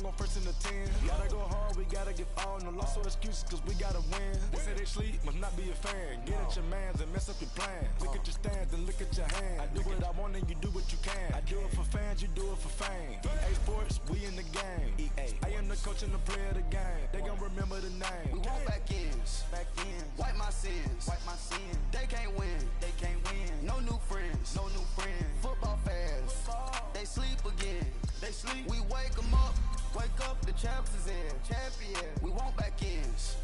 I'm first in the 10. Gotta go hard, we gotta give all. No loss or excuses, cause we gotta win. They say they sleep, must not be a fan. Get at your mans and mess up your plans. Look at your stands and look at your hands. I do what I want and you do what you can. I do it for fans, you do it for fame. EA Sports, we in the game. I am the coach and the player of the game. They gon' remember the name. We want back ends, wipe my sins, They can't win, No new friends, Football fans, they sleep again. We wake 'em up, the champs is in. Champion, we want back ends,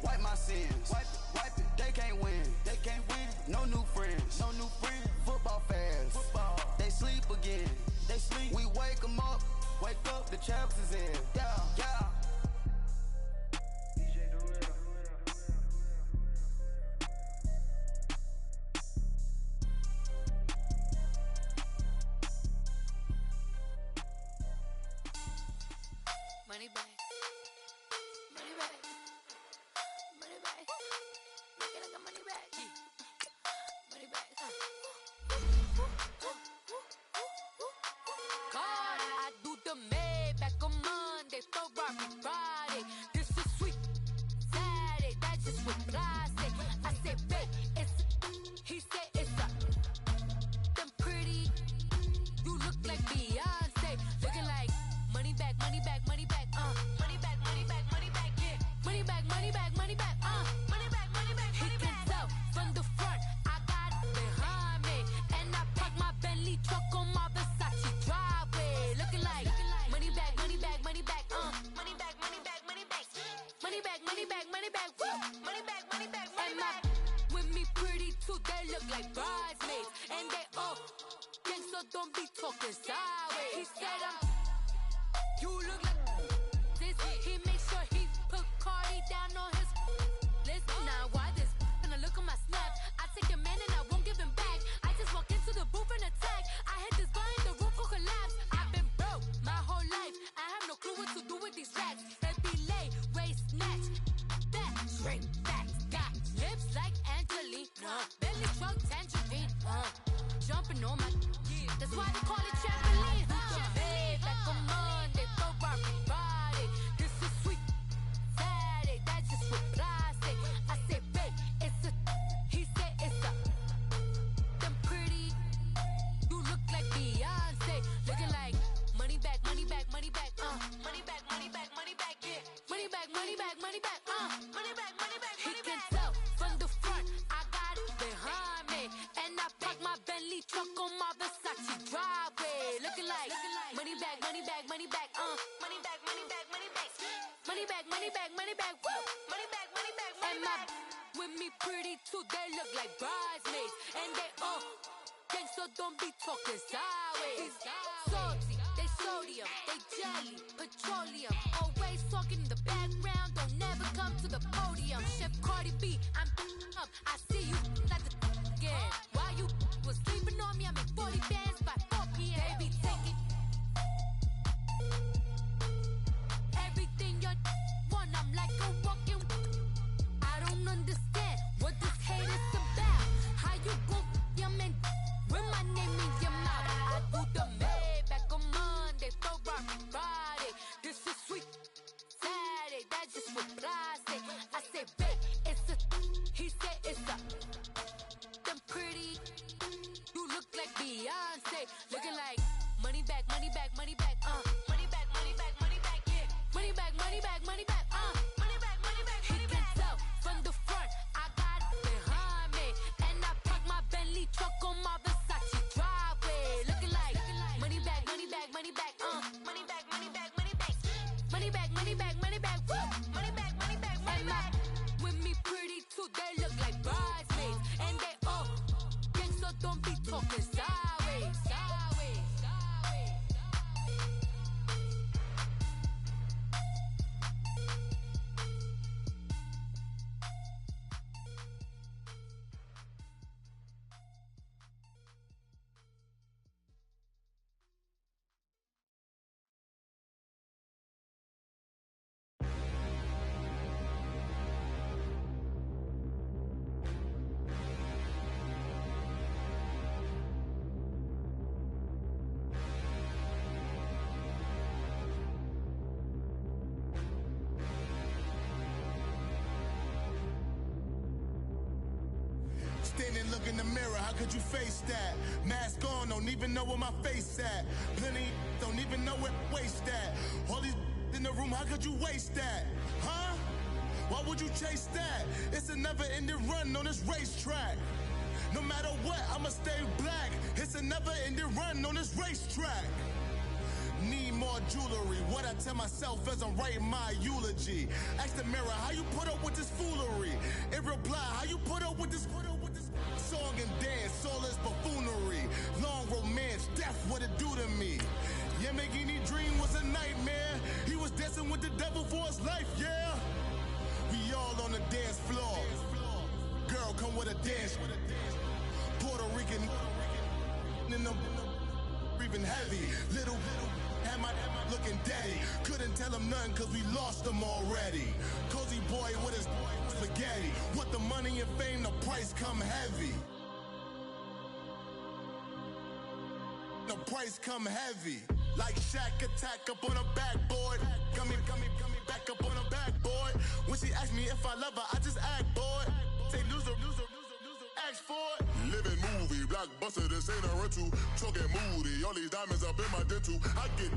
wipe my sins, wipe it. They can't win, No new friends, Football fans, they sleep again. We wake 'em up, the champs is in. Yeah. Money back. Money back. Money back. Make it like a money back. Money back. God, I do the May back on Monday, Ferrari Friday. This is sweet Saturday, that's just what I say. I say, babe, it's he said it's a them pretty. You look like Beyonce, looking like money back, money back, money back, money back, money back, money back, yeah. Money back, money back, money back, money back, money back, money back. He can tell from the front, I got it behind me, and I park my Bentley truck on my Versace driveway, looking like money back, money back, money back, money back, money back, money back, money back, money back, money back, woo, money back, money back, money back. With me pretty too, they look like bridesmaids, and they all think so. Don't be talking sideways. He said you look like this. He makes sure he put Cardi down on his list. Now why this? Gonna look at my snap. I take a man and I won't give him back. I just walk into the booth and attack. I hit this guy in the roof will collapse. I've been broke my whole life. I have no clue what to do with these racks. Every lay, waist snatch, that straight back. Got lips like Angelina, belly truck tangerine. Jumping on my, that's why they call it trampoline. Hey, back on Monday, Ferrari Friday. This is sweet Saturday, that's just what I say. I say, babe, it's a, he said it's a, them pretty. You look like Beyonce, looking like money back, money back, money back, money back, money back, money back, yeah. Money back, money back, money back, money back, money back, money back. He can tell from the front, I got it behind me, and I park my Bentley truck on my Versace driveway, looking like money back, money back, money back, money back, money back, money back, money back, money back, money back, woo, money back, money back, money back. With me pretty too, they look like bridesmaids, and they all think so. Don't be talking sideways. Salty, they sodium, they jelly, petroleum. Always talking in the background, don't never come to the podium. Chef Cardi B, I'm up. I see you like the again. Why you was sleeping on me? I make 40 bands by 4 p.m. They be taking everything you want. I'm like a walking. I don't understand what this hate is about. How you gon' your man with my name in your mouth? I do the May back on Monday, Ferrari Friday. This is sweet Saturday, that's just what I say. I say, babe, it's a, he said it's a, them pretty. You look like Beyonce, looking like money back, money back, money back, money back, money back, money back, yeah. Money back, money back, money back, money back, money back, money back. He can tell from the front, I got it behind me, and I park my Bentley truck on my Versace driveway, looking like money back, money back, money back, money back, money back, money back, money back, money back, money back, woo, money back, money back, money back. With me pretty too, they look like bridesmaids, and they all think so. Don't be talking sideways, sideways, sideways. Standing, look in the mirror, how could you face that? Mask on, don't even know where my face at. Plenty, don't even know where waste at. All these in the room, how could you waste that? Huh? Why would you chase that? It's a never-ending run on this racetrack. No matter what, I'ma stay black. It's a never-ending run on this racetrack. Need more jewelry. What I tell myself as I'm writing my eulogy. Ask the mirror, how you put up with this foolery? In reply, how you put up with this song and dance, all this buffoonery. Long romance, death, what it do to me? Yamagini dream was a nightmare. He was dancing with the devil for his life, yeah. We all on the dance floor. Girl, come with a dance. Puerto Rican in them breathing heavy. Little had my looking daddy. Couldn't tell him nothing cause we lost him already. Cozy boy with his spaghetti. What the money and fame, the price come heavy. The price come heavy. Like Shaq attack up on a backboard. Coming back up on a backboard. When she asked me if I love her, I just act bored. Say loser, ask for it. Living movie, blockbuster, this ain't a rental. Talking moody, all these diamonds up in my dental. I get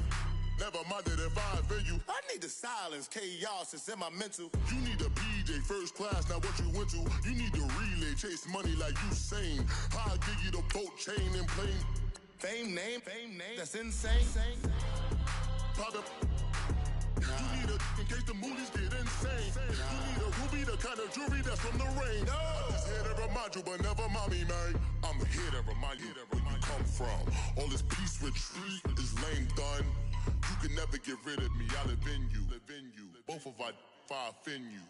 never minded if I offend you. I need the silence, chaos is in my mental. You need a PJ, first class, not what you went to. You need the relay, chase money like you sane. I'll give you the boat, chain, and plane. Fame name, that's insane. Pop it. You need a, in case the movies get insane. You need a ruby, the kind of jewelry that's from the rain. I'm just here to remind you, but never mommy, man. I'm here to remind you where you come from. All this peace retreat is lame done. You can never get rid of me, I live in you. Both of our fire offend you.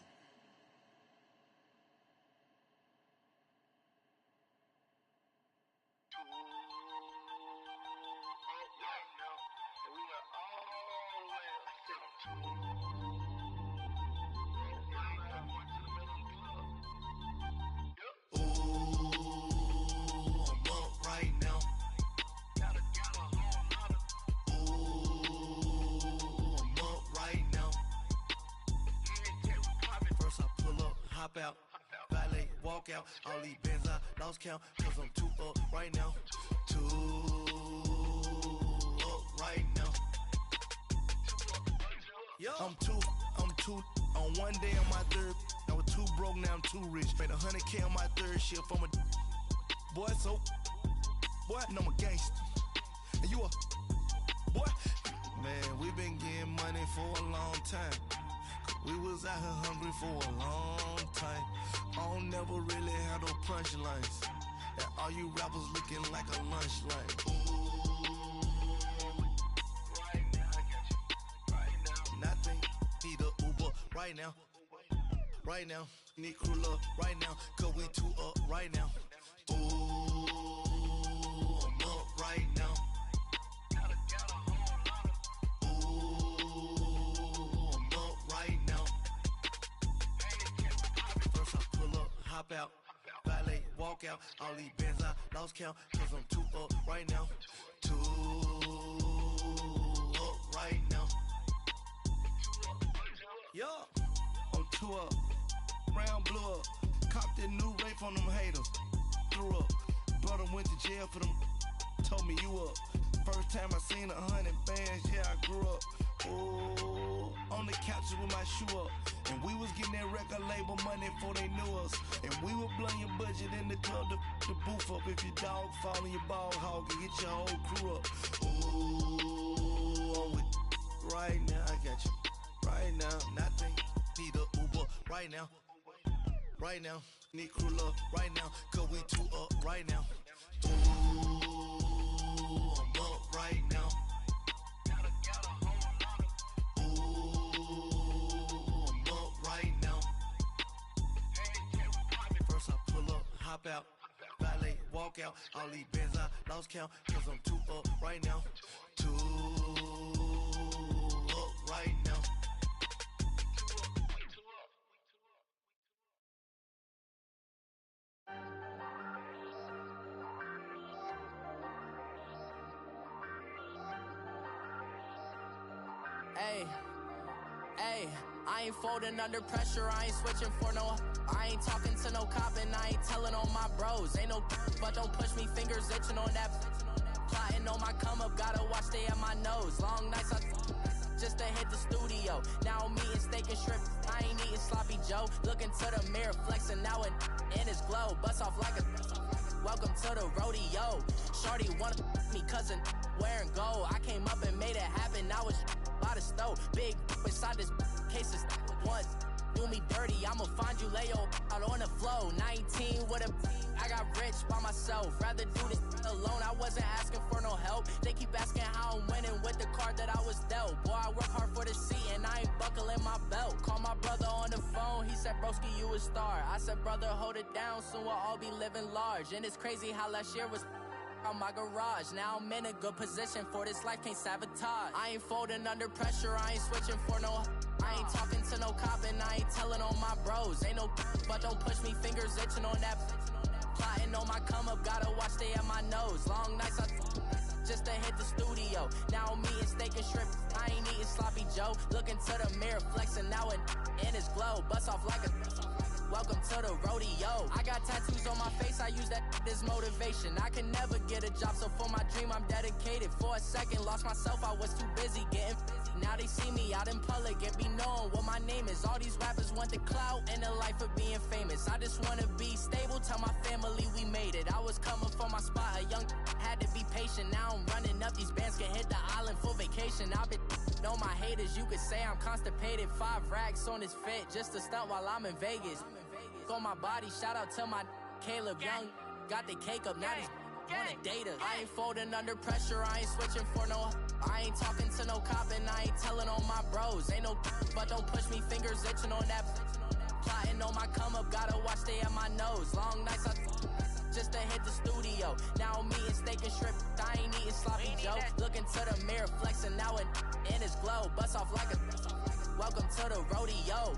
Out, valet, walk out, all these bands I lost count, cause I'm too up right now, too up right now. Yo, I'm too, on one day on my third, I was too broke, now I'm too rich, made 100K on my third shift from a, boy, so, boy, and I'm a gangster, and you a, boy, man, we been getting money for a long time. We was out here hungry for a long time. I don't never really had no punchlines. And all you rappers looking like a lunch line. Right now, I got you. Right now. Nothing. Need a Uber right now. Right now. Need crew love right now. Cause we too up right now. Ooh, I'm up right now. Hop out, valet, walk out, all these bands I lost count, cause I'm too up right now, too up right now. Yo, I'm too up, round blew up, copped that new rape on them haters, threw up, brother went to jail for them, told me you up, first time I seen 100 bands, yeah I grew up, ooh, on the couches with my shoe up. And we was getting that record label money before they knew us. And we were blowing your budget in the club to boof up. If your dog fall in your ball hog and get your whole crew up. Ooh, I'm with right now, I got you. Right now, nothing. Need a Uber right now. Right now, need crew love right now. Cause we too up right now. Ooh, I'm up right now. Hop out, valet, walk out, all these bands I lost count, cause I'm too up right now, too up right now. Hey, hey, I ain't folding under pressure, I ain't switching for no. I ain't talking to no cop and I ain't telling on my bros. Ain't no but don't push me, fingers itching on that. Plotting on my come up, gotta watch stay at my nose. Long nights just to hit the studio. Now I'm eating steak and shrimp, I ain't eating sloppy Joe. Looking to the mirror, flexing now and in his glow. Bust off like a welcome to the rodeo. Shorty wanna me cousin wearing gold. I came up and made it happen, now it's by the stove. Big inside this cases once. Do me dirty, I'ma find you, lay your out on the flow. 19 with a I got rich by myself. Rather do this alone, I wasn't asking for no help. They keep asking how I'm winning with the card that I was dealt. Boy, I work hard for the seat and I ain't buckling my belt. Call my brother on the phone, he said, broski, you a star. I said, brother, hold it down, soon we'll all be living large. And it's crazy how last year was on my garage. Now I'm in a good position for this life, can't sabotage. I ain't folding under pressure, I ain't switching for no. I ain't talking to no cop and I ain't telling on my bros. Ain't no but don't push me, fingers itching on that. Plotting on my come up, gotta watch stay at my nose. Long nights just to hit the studio. Now I'm eating steak and shrimp, I ain't eating sloppy Joe. Looking to the mirror, flexing now and in his glow. Bust off like a welcome to the rodeo. I got tattoos on my face, I use that as motivation. I can never get a job, so for my dream I'm dedicated. For a second, lost myself, I was too busy getting busy. Now they see me out in public and be knowing what my name is. All these rappers want the clout and the life of being famous. I just wanna be stable, tell my family we made it. I was coming from my spot, a young had to be patient. Now I'm running up, these bands can hit the island for vacation. I've been know my haters, you could say I'm constipated. 5 racks on his fit, just to stunt while I'm in Vegas. On my body, shout out to my Caleb Young. Got the cake up, now he's wanna date us. I ain't folding under pressure, I ain't switching for no. I ain't talking to no cop and I ain't telling on my bros. Ain't no but don't push me, fingers itching on that. Plotting on my come up, gotta watch stay at my nose. Long nights just to hit the studio. Now I'm eating steak and shrimp, I ain't eating sloppy Joe. Looking to the mirror, flexing now and in his glow. Bust off like a welcome to the rodeo.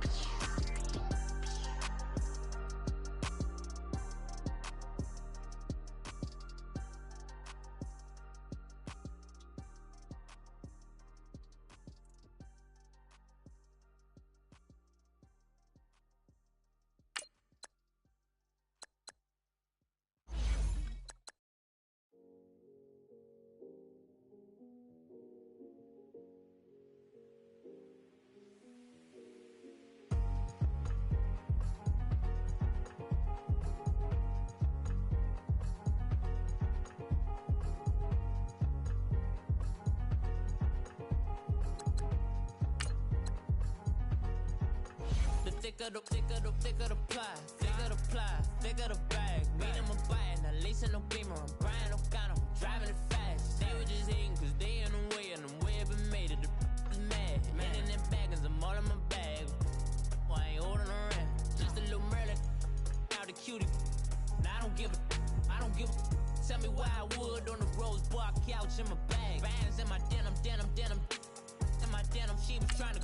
Thicker the ply, thicker the bag. Meet them a buying, a lease in no beamer. I'm buying no gun, I'm driving it fast. They were just hating cause they in the way, and the way it been made it, the is mad. Man in them baggins, I'm all in my bag. I ain't holding around, just a little Merlin. Out the cutie, I don't give a. Tell me why I would on the rose bar couch in my bag. Bands in my denim. In my denim, she was trying to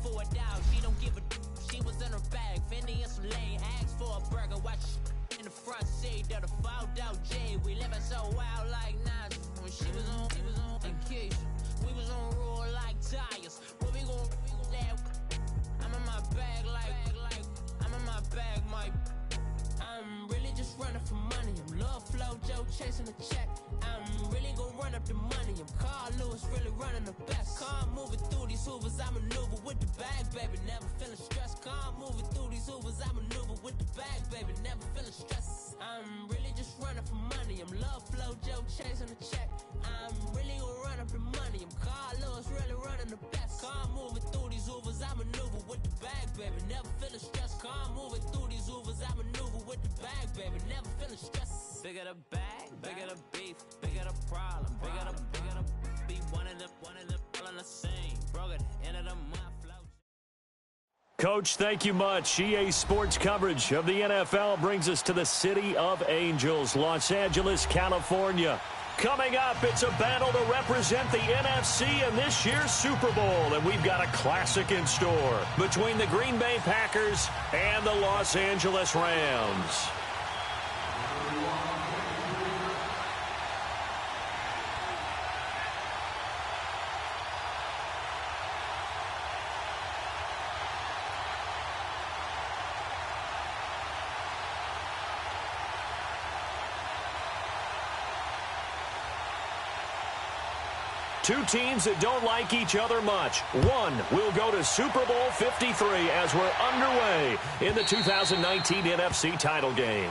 for a dog, she don't give a. She was in her bag, Fendi and some lane. Asked for a burger, watch in the front seat of the fouled out J. We living so wild like Nas. When she was on vacation, we was on roll like tires. What we gon' let? I'm in my bag like I'm in my bag, Mike. I'm really just running for money. I'm love flow, Joe chasing the check. I'm really gon' run up the money. I'm Carl Lewis, really running the best. Car moving through these hoovers, I maneuver with the bag, baby. Never feeling stressed. Car moving through these hoovers, I maneuver with the bag, baby. Never feeling stressed. I'm really just running for money. I'm love flow, Joe chasing the check. I'm really gon' run up the money. I'm Carl Lewis, really running the best. Car moving through these hoovers, I maneuver with the bag, baby. Never feeling stressed. Car moving through these hoovers, I maneuver with the bag, baby. Never feeling stressed. Bigger the bag, bigger the beef, bigger the problem, bigger the be one of the all on the same. Broke at the end of the month. Coach, thank you much. EA Sports coverage of the NFL brings us to the City of Angels, Los Angeles, California. Coming up, it's a battle to represent the NFC in this year's Super Bowl, and we've got a classic in store between the Green Bay Packers and the Los Angeles Rams. Two teams that don't like each other much. One will go to Super Bowl 53 as we're underway in the 2019 NFC title game.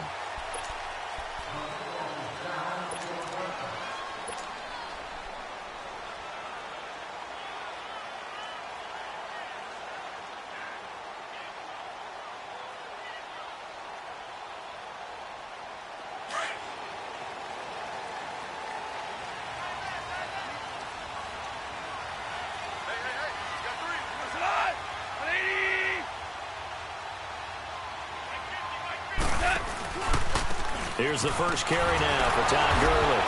Here's the first carry now for Todd Gurley.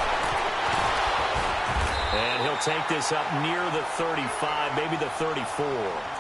And he'll take this up near the 35, maybe the 34.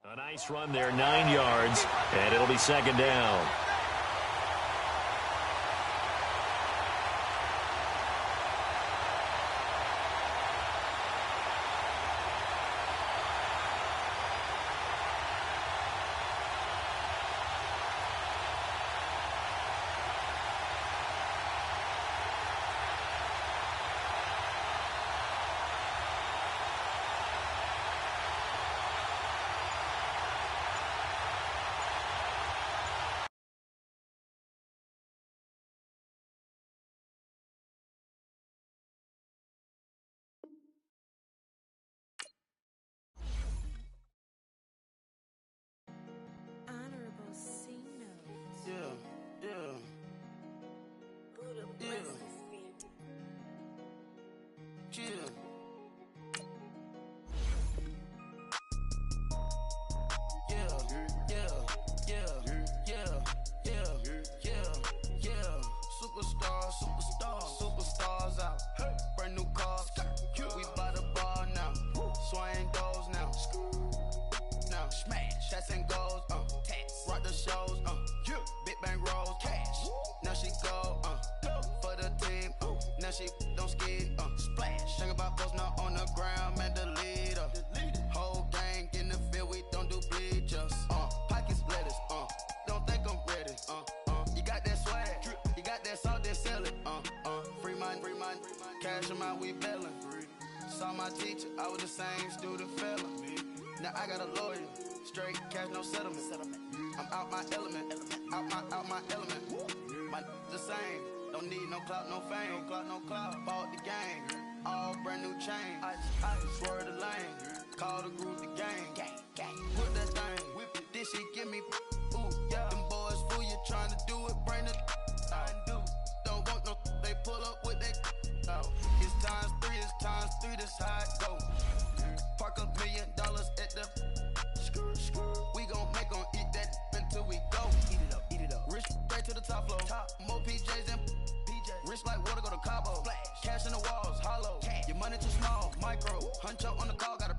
A nice run there, 9 yards, and it'll be second down. Superstars out, brand new cars. We buy the bar now, swing doors now. Now smash, shots and goals, rock the shows, big bang rolls, cash. Now she go, for the team, now she don't skid, splash. Think about posting up on the ground, man, the leader. Whole gang in the field, we don't do bleachers. Pockets lettuce, don't think I'm ready, you got that swag, you got that salt, that sell it, free mind, cash them out, we bellin'. Saw my teacher, I was the same student fella. Now I got a lawyer, straight cash, no settlement. I'm out my element, out my element. My the same, don't need no clout, no fame. No clout, bought the game, all brand new chain. I swerve the lane, call the group the gang. Whip that thing, whip it, this shit give me, ooh, yeah. Them boys fool you trying to do it, bring it, I do. Don't want no, they pull up with they, it's times three, this how it go. Park $1 million at the, we gon' make 'em eat that until we go. Eat it up. Rich straight to the top floor. More PJs and rich like water go to Cabo. Splash. Cash in the walls, hollow. Cash. Your money too small, micro. Hunch up on the call, gotta.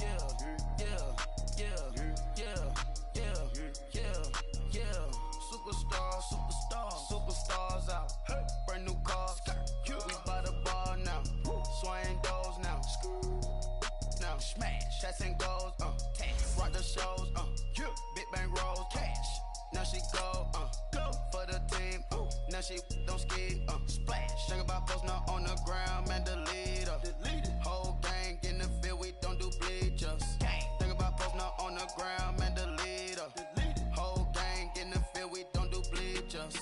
Yeah. Superstars out. Brand new cars. We buy the bar now. Swing doors now. Now smash, shots and goals, rock the shows, big bang rolls, cash. Now she go for the team, now she don't skid, splash. Think about posting up on the ground, man, the leader. Whole gang in the field, we don't do bleachers. Think about posting up on the ground, man, the leader. Whole gang in the field, we don't do bleachers.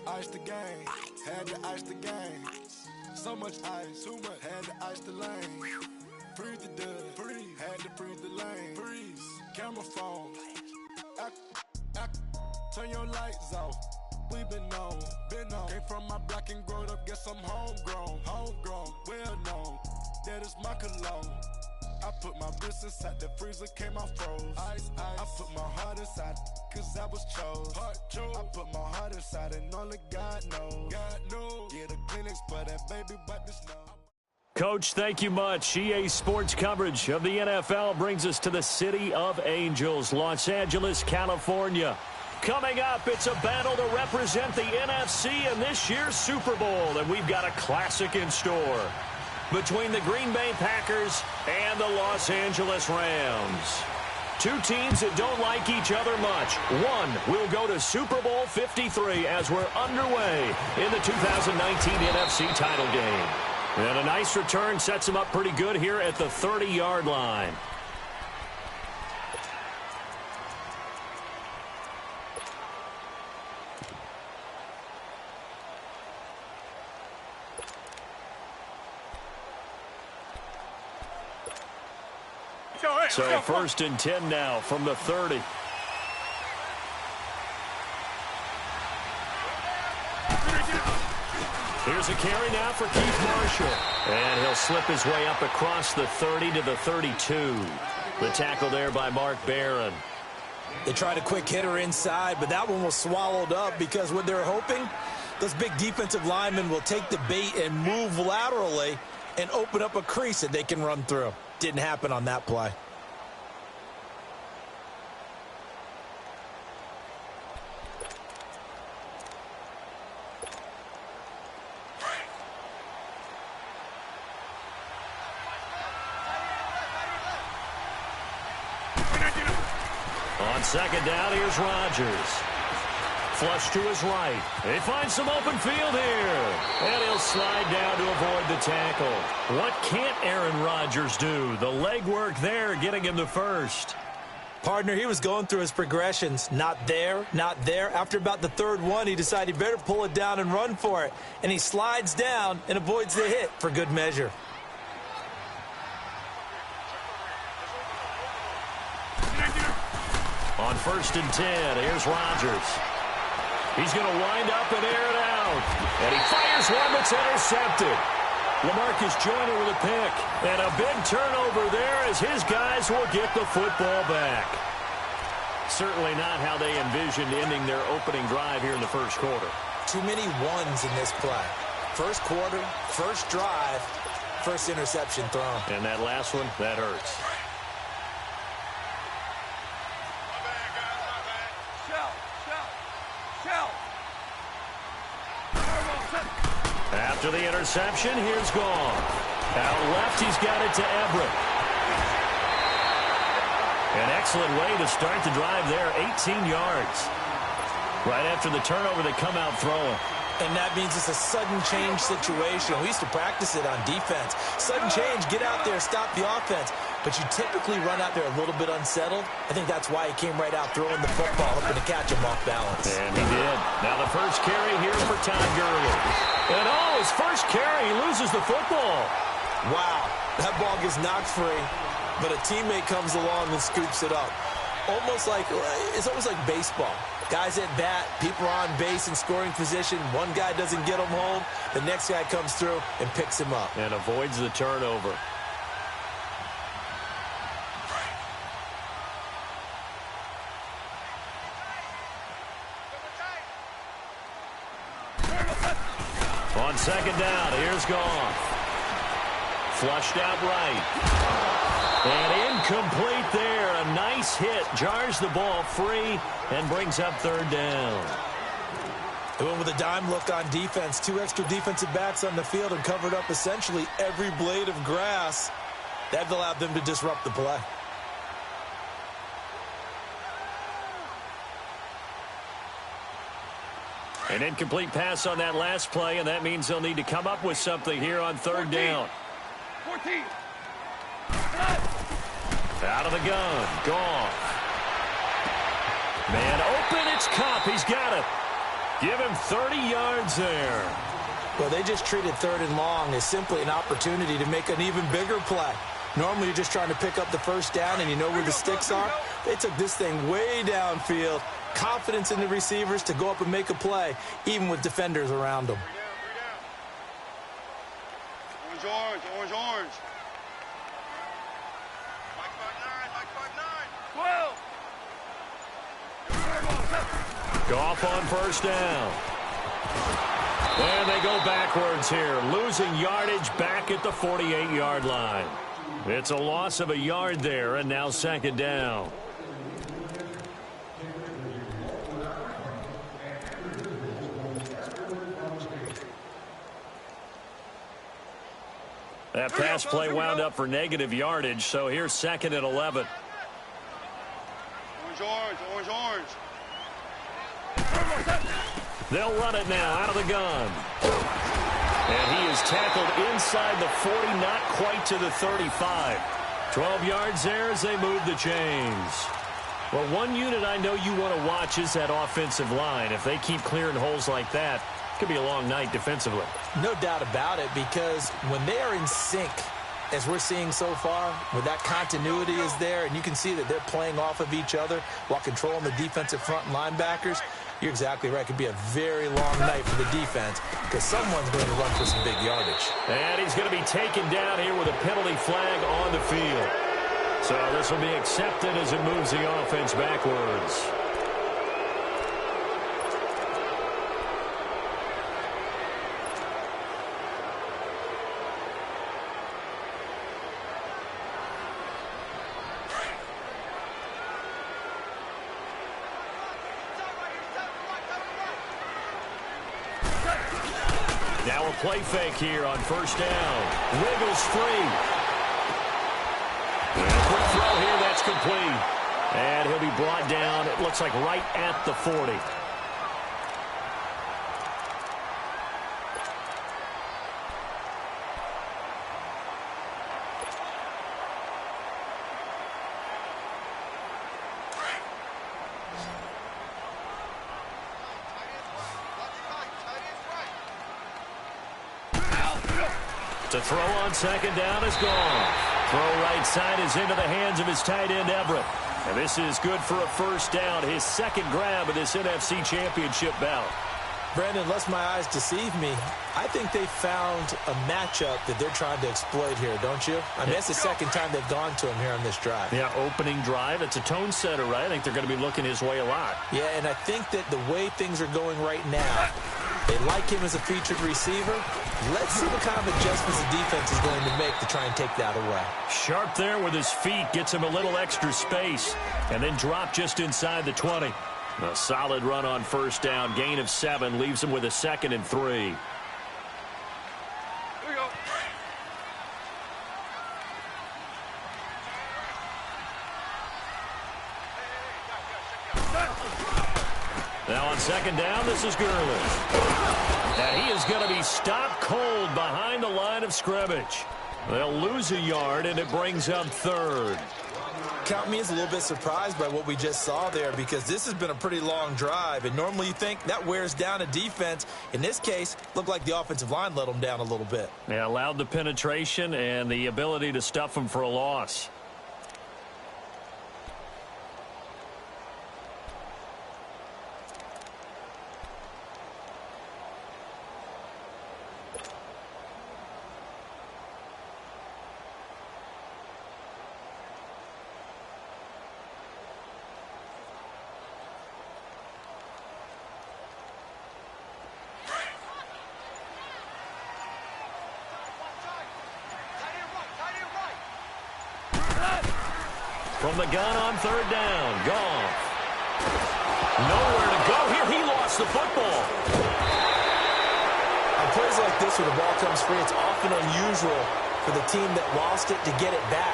Ice the game, had to ice the game. So much ice, too much. Had to ice the lane. Freeze the dust, freeze. Had to freeze the lane. Freeze. Camera phone. Turn your lights off. We been on. Came from my block and growed up. Guess I'm homegrown. Well known. That is my cologne. I put my wrist inside the freezer, came out froze. Ice. I put my heart inside, cause I was chose. I put my heart inside and only God knows. Yeah, the clinics for that baby wipe the snow. Coach, thank you much. EA Sports coverage of the NFL brings us to the City of Angels, Los Angeles, California. Coming up, it's a battle to represent the NFC in this year's Super Bowl, and we've got a classic in store between the Green Bay Packers and the Los Angeles Rams. Two teams that don't like each other much. One will go to Super Bowl 53 as we're underway in the 2019 NFC title game. And a nice return sets them up pretty good here at the 30-yard line. So 1st and 10 now from the 30. Here's a carry now for Keith Marshall. And he'll slip his way up across the 30 to the 32. The tackle there by Mark Barron. They tried a quick hitter inside, but that one was swallowed up because what they're hoping, those big defensive linemen will take the bait and move laterally and open up a crease that they can run through. Didn't happen on that play. On second down, here's Rodgers. Flush to his right. He finds some open field here. And he'll slide down to avoid the tackle. What can't Aaron Rodgers do? The legwork there getting him to first. Partner, he was going through his progressions. Not there, not there. After about the third one, he decided he better pull it down and run for it. And he slides down and avoids the hit for good measure. On 1st and 10, here's Rodgers. He's going to wind up and air it out. And he fires one that's intercepted. LaMarcus Joyner with a pick. And a big turnover there as his guys will get the football back. Certainly not how they envisioned ending their opening drive here in the first quarter. Too many ones in this play. First quarter, first drive, first interception thrown. And that last one, that hurts. After the interception, here's Gone. Out left, he's got it to Everett. An excellent way to start the drive there, 18 yards. Right after the turnover, they come out throwing. And that means it's a sudden change situation. We used to practice it on defense. Sudden change, get out there, stop the offense. But you typically run out there a little bit unsettled. I think that's why he came right out throwing the football, hoping to catch him off balance. And he did. Now the first carry here for Todd Gurley. And his first carry, he loses the football. Wow, that ball gets knocked free, but a teammate comes along and scoops it up. It's almost like baseball. Guys at bat, people are on base in scoring position. One guy doesn't get him home. The next guy comes through and picks him up. And avoids the turnover. On second down, here's Gone. Flushed out right. And incomplete there. A nice hit. Jars the ball free and brings up third down. They went with a dime look on defense. 2 extra defensive backs on the field and covered up essentially every blade of grass. That allowed them to disrupt the play. An incomplete pass on that last play, and that means they'll need to come up with something here on third down. 14. Out of the gun. Gone. Man open, it's Kupp. He's got it. Give him 30 yards there. Well, they just treated 3rd and long as simply an opportunity to make an even bigger play. Normally, you're just trying to pick up the first down and you know where the sticks are. They took this thing way downfield. Confidence in the receivers to go up and make a play, even with defenders around them. Orange, orange, orange. Mike 5'9", Mike 5'9". 12. Goff on first down. And they go backwards here, losing yardage back at the 48-yard line. It's a loss of a yard there, and now 2nd down. That pass play wound up for negative yardage, so here's 2nd and 11. Orange, orange, orange, orange. They'll run it now out of the gun. And he is tackled inside the 40, not quite to the 35. 12 yards there as they move the chains. Well, one unit I know you want to watch is that offensive line. If they keep clearing holes like that, it could be a long night defensively. No doubt about it, because when they are in sync, as we're seeing so far, where that continuity is there, and you can see that they're playing off of each other while controlling the defensive front and linebackers, you're exactly right. It could be a very long night for the defense because someone's going to run for some big yardage. And he's going to be taken down here with a penalty flag on the field. So this will be accepted as it moves the offense backwards. Now a play fake here on first down. Wiggles free. And a quick throw here, that's complete. And he'll be brought down, it looks like right at the 40. To throw on second down is gone. Throw right side is into the hands of his tight end, Everett. And this is good for a first down, his 2nd grab of this NFC Championship bout. Brandon, unless my eyes deceive me, I think they found a matchup that they're trying to exploit here, don't you? I mean, that's the 2nd time they've gone to him here on this drive. Yeah, opening drive. It's a tone setter, right? I think they're going to be looking his way a lot. Yeah, and I think that the way things are going right now, they like him as a featured receiver. Let's see what kind of adjustments the defense is going to make to try and take that away. Sharp there with his feet, gets him a little extra space, and then drop just inside the 20. A solid run on first down, gain of 7, leaves him with a 2nd and 3. Here we go. Now on second down, this is Gurley. And he is going to be stopped cold behind the line of scrimmage. They'll lose a yard, and it brings up 3rd. Count me as a little bit surprised by what we just saw there, because this has been a pretty long drive, and normally you think that wears down a defense. In this case, looked like the offensive line let them down a little bit. They allowed the penetration and the ability to stuff them for a loss. From the gun on 3rd down, Goff. Nowhere to go here. He lost the football. On plays like this where the ball comes free, it's often unusual for the team that lost it to get it back,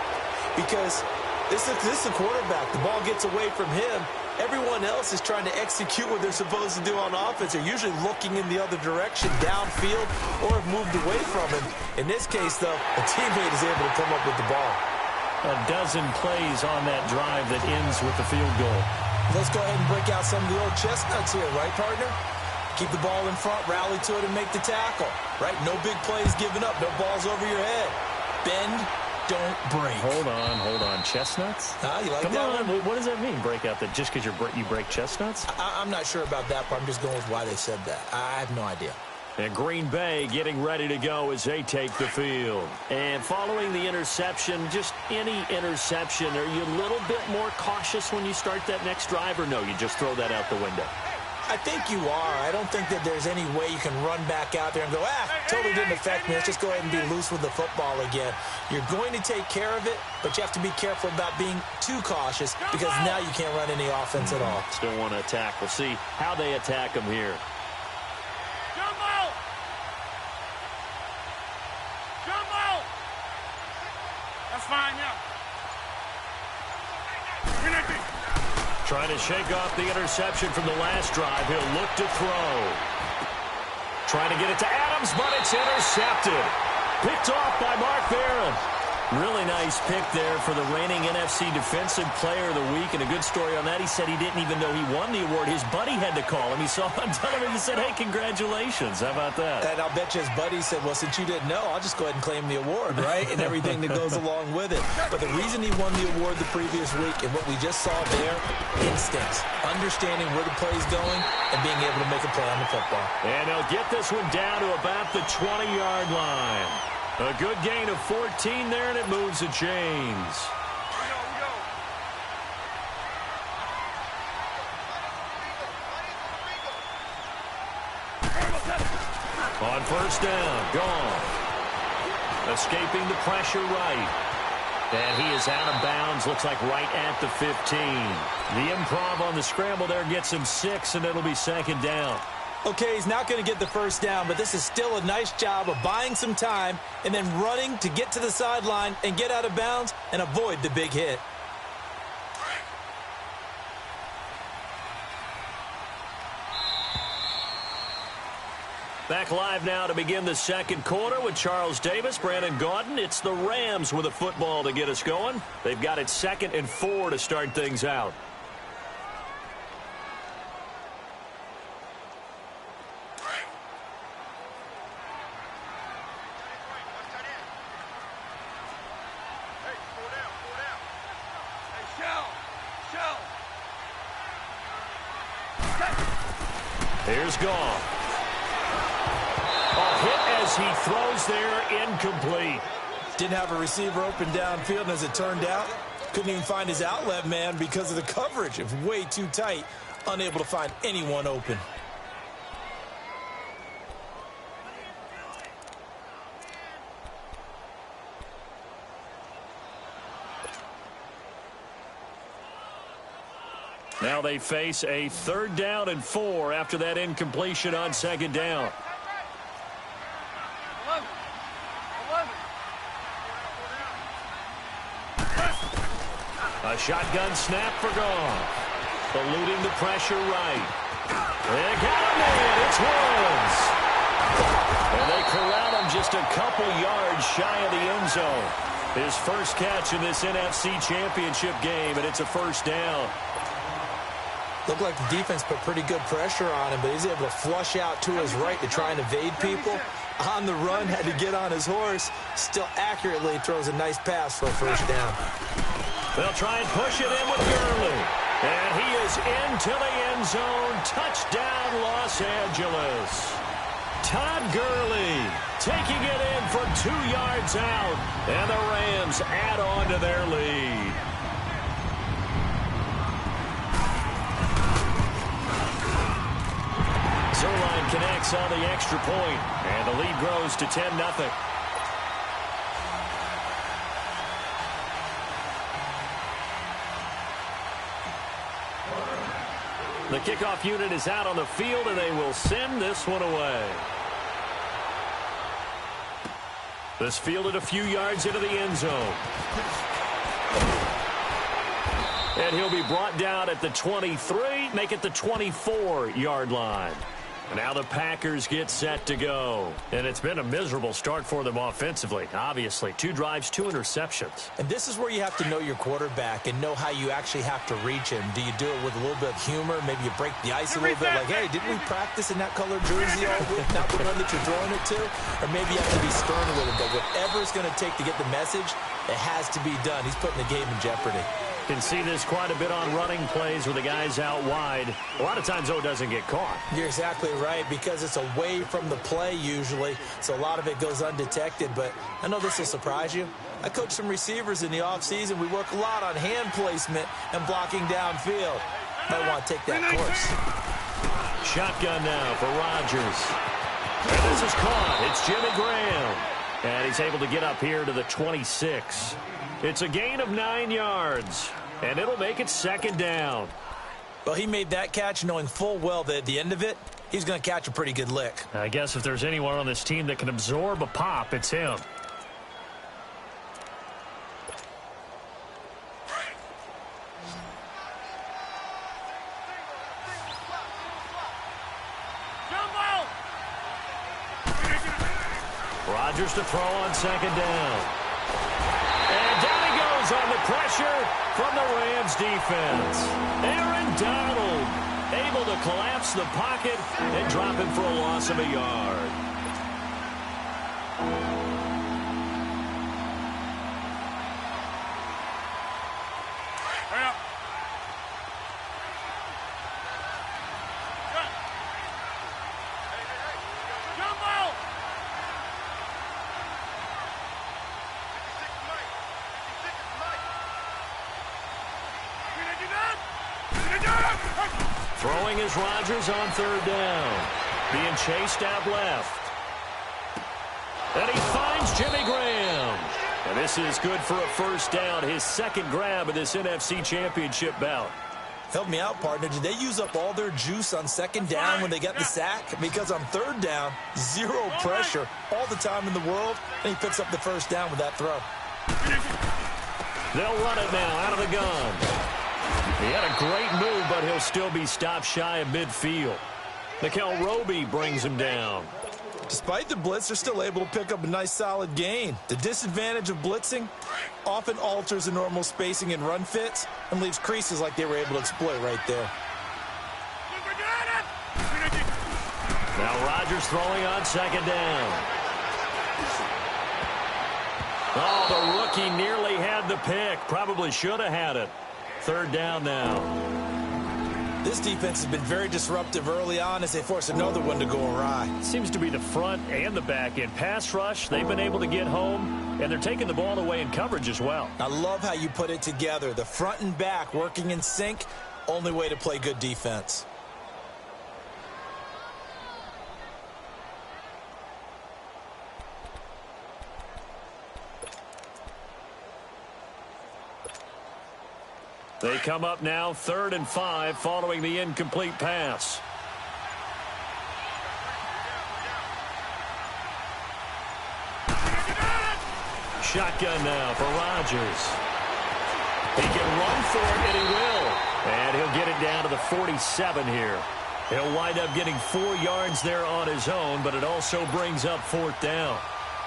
because this is a quarterback. The ball gets away from him. Everyone else is trying to execute what they're supposed to do on offense. They're usually looking in the other direction, downfield, or have moved away from him. In this case, though, a teammate is able to come up with the ball. A dozen plays on that drive that ends with the field goal. Let's go ahead and break out some of the old chestnuts here, right, partner? keep the ball in front, rally to it, and make the tackle, right? No big plays given up, no balls over your head. Bend, don't break. Hold on. Chestnuts? You like Come that on. one? What does that mean, break out? That just because you break chestnuts? I'm not sure about that, but I'm just going with why they said that. I have no idea. And Green Bay getting ready to go as they take the field. And following the interception, just any interception, are you a little bit more cautious when you start that next drive, or no, you just throw that out the window? I think you are. I don't think that there's any way you can run back out there and go, totally didn't affect me. Let's just go ahead and be loose with the football again. You're going to take care of it, but you have to be careful about being too cautious because now you can't run any offense at all. Still want to attack. We'll see how they attack them here. That's fine, yeah. Trying to shake off the interception from the last drive. He'll look to throw. Trying to get it to Adams, but it's intercepted. Picked off by Mark Barron. Really nice pick there for the reigning NFC Defensive Player of the Week. And a good story on that, he said he didn't even know he won the award. His buddy had to call him. He saw him on television and said, hey, congratulations. How about that? And I'll bet you his buddy said, well, since you didn't know, I'll just go ahead and claim the award, right? And everything that goes along with it. But the reason he won the award the previous week and what we just saw there, instincts, understanding where the play's going and being able to make a play on the football. And they'll get this one down to about the 20-yard line. A good gain of 14 there, and it moves the chains. On first down, gone. Escaping the pressure right. And he is out of bounds, looks like right at the 15. The improv on the scramble there gets him 6, and it'll be second down. Okay, he's not going to get the first down, but this is still a nice job of buying some time and then running to get to the sideline and get out of bounds and avoid the big hit. Back live now to begin the second quarter with Charles Davis, Brandon Gaudin. It's the Rams with a football to get us going. They've got it 2nd and 4 to start things out. Here's Goff. A hit as he throws there, incomplete. Didn't have a receiver open downfield, and as it turned out, couldn't even find his outlet man because of the coverage. It was way too tight, unable to find anyone open. Now they face a 3rd down and 4 after that incompletion on 2nd down. A shotgun snap for Goff. Eluding the pressure right. They got him in. It's Woods. And they corral him just a couple yards shy of the end zone. His first catch in this NFC Championship game, and it's a 1st down. Looked like the defense put pretty good pressure on him, but he's able to flush out to his right to try and evade people. On the run, had to get on his horse. Still accurately throws a nice pass for a 1st down. They'll try and push it in with Gurley. And he is into the end zone. Touchdown, Los Angeles. Todd Gurley taking it in from 2 yards out. And the Rams add on to their lead. Zerline connects on the extra point, and the lead grows to 10-0. The kickoff unit is out on the field, and they will send this one away. This fielded a few yards into the end zone. And he'll be brought down at the 23, make it the 24-yard line. Now the Packers get set to go. And it's been a miserable start for them offensively, obviously. 2 drives, 2 interceptions. And this is where you have to know your quarterback and know how you actually have to reach him. Do you do it with a little bit of humor? Maybe you break the ice a little bit, like, hey, didn't we practice in that colored jersey all week, not the one that you're throwing it to? Or maybe you have to be stern with him. But whatever it's going to take to get the message, it has to be done. He's putting the game in jeopardy. Can see this quite a bit on running plays where the guy's out wide. A lot of times, though, it doesn't get caught. You're exactly right, because it's away from the play usually, so a lot of it goes undetected. But I know this will surprise you. I coach some receivers in the offseason. We work a lot on hand placement and blocking downfield. Might want to take that course. Shotgun now for Rodgers. And this is caught. It's Jimmy Graham. And he's able to get up here to the 26. It's a gain of 9 yards, and it'll make it 2nd down. Well, he made that catch knowing full well that at the end of it, he's going to catch a pretty good lick. I guess if there's anyone on this team that can absorb a pop, it's him. Rodgers to throw on 2nd down. And down he goes on the pressure from the Rams defense. Aaron Donald able to collapse the pocket and drop him for a loss of a yard. Hurry up. Jumbo! Throwing is Rodgers on 3rd down. Being chased out left. And he finds Jimmy Graham. And this is good for a 1st down. His 2nd grab of this NFC Championship bout. Help me out, partner. Did they use up all their juice on 2nd down when they got the sack? Because on 3rd down, 0 pressure all the time in the world, and he picks up the 1st down with that throw. They'll run it now out of the gun. He had a great move, but he'll still be stopped shy of midfield. Mikel Roby brings him down. Despite the blitz, they're still able to pick up a nice solid gain. The disadvantage of blitzing often alters the normal spacing and run fits and leaves creases like they were able to exploit right there. Now Rodgers throwing on 2nd down. Oh, the rookie nearly had the pick. Probably should have had it. 3rd down now. This defense has been very disruptive early on as they force another one to go awry. Seems to be the front and the back end. Pass rush, they've been able to get home, and they're taking the ball away in coverage as well. I love how you put it together. The front and back working in sync, only way to play good defense. They come up now 3rd and 5 following the incomplete pass. Shotgun now for Rodgers. He can run for it, and he will. And he'll get it down to the 47 here. He'll wind up getting 4 yards there on his own, but it also brings up 4th down.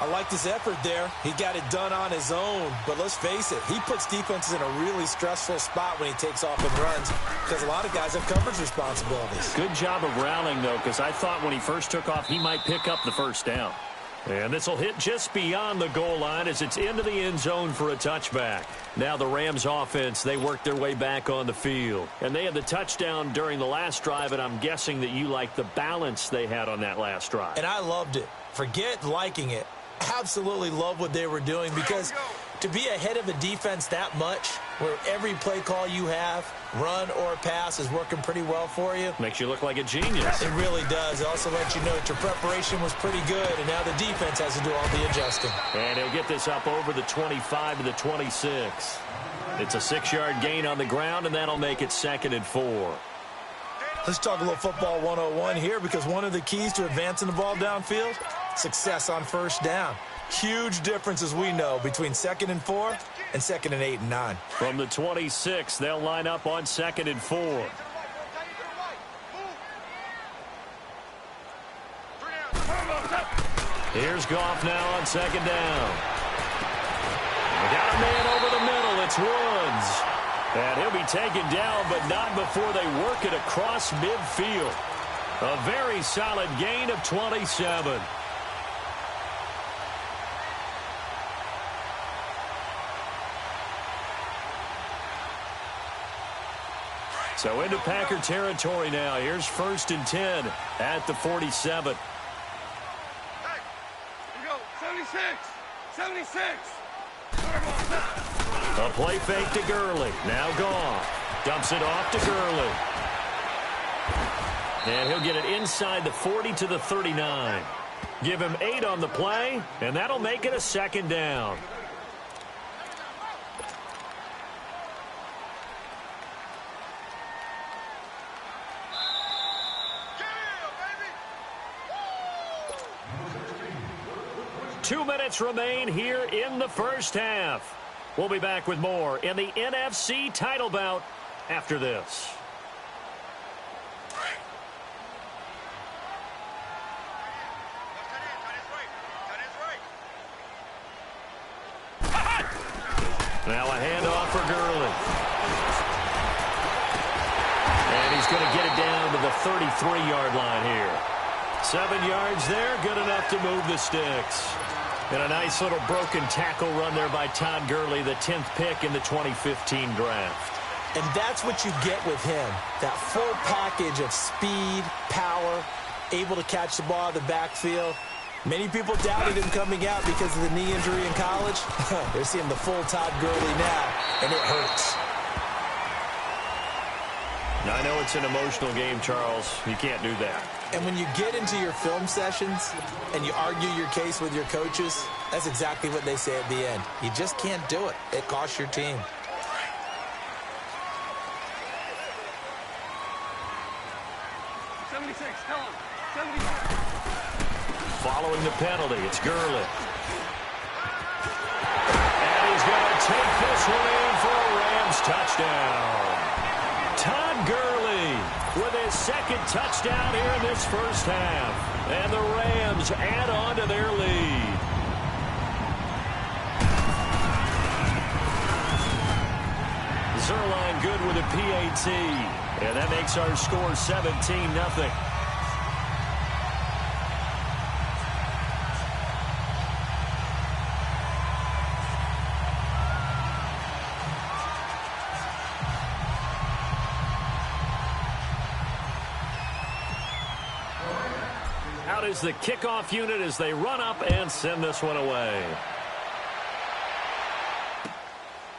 I liked his effort there. He got it done on his own. But let's face it, he puts defenses in a really stressful spot when he takes off and runs because a lot of guys have coverage responsibilities. Good job of rallying, though, because I thought when he first took off, he might pick up the 1st down. And this will hit just beyond the goal line as it's into the end zone for a touchback. Now the Rams offense, they work their way back on the field. And they had the touchdown during the last drive, and I'm guessing that you like the balance they had on that last drive. And I loved it. Forget liking it. Absolutely love what they were doing because to be ahead of a defense that much where every play call you have, run or pass, is working pretty well for you. Makes you look like a genius. It really does. It also lets you know that your preparation was pretty good, and now the defense has to do all the adjusting. And he'll get this up over the 25 to the 26. It's a 6-yard gain on the ground, and that'll make it 2nd and 4. Let's talk a little football 101 here because one of the keys to advancing the ball downfield, success on 1st down. Huge difference, as we know, between 2nd and 4 and 2nd and 8 and 9. From the 26, they'll line up on 2nd and 4. Here's Goff now on second down. We got a man over the middle. It's Woods. And he'll be taken down, but not before they work it across midfield. A very solid gain of 27. So into Packer territory now. Here's 1st and 10 at the 47. Hey, here we go. 76. 76. A play fake to Gurley. Now Goff. Dumps it off to Gurley. And he'll get it inside the 40 to the 39. Give him 8 on the play, and that'll make it a 2nd down. Yeah, 2 minutes remain here in the first half. We'll be back with more in the NFC title bout after this. Now a handoff for Gurley. And he's going to get it down to the 33-yard line here. 7 yards there, good enough to move the sticks. And a nice little broken tackle run there by Todd Gurley, the 10th pick in the 2015 draft. And that's what you get with him, that full package of speed, power, able to catch the ball out of the backfield. Many people doubted him coming out because of the knee injury in college. They're seeing the full Todd Gurley now, and it hurts. Now, I know it's an emotional game, Charles. You can't do that. And when you get into your film sessions and you argue your case with your coaches, that's exactly what they say at the end. You just can't do it. It costs your team. Following the penalty, it's Gurley. And he's going to take this one in for a Rams touchdown. Todd Gurley with his 2nd touchdown here in this first half. And the Rams add on to their lead. Zerline good with a PAT. And that makes our score 17-0. Out is the kickoff unit as they run up and send this one away.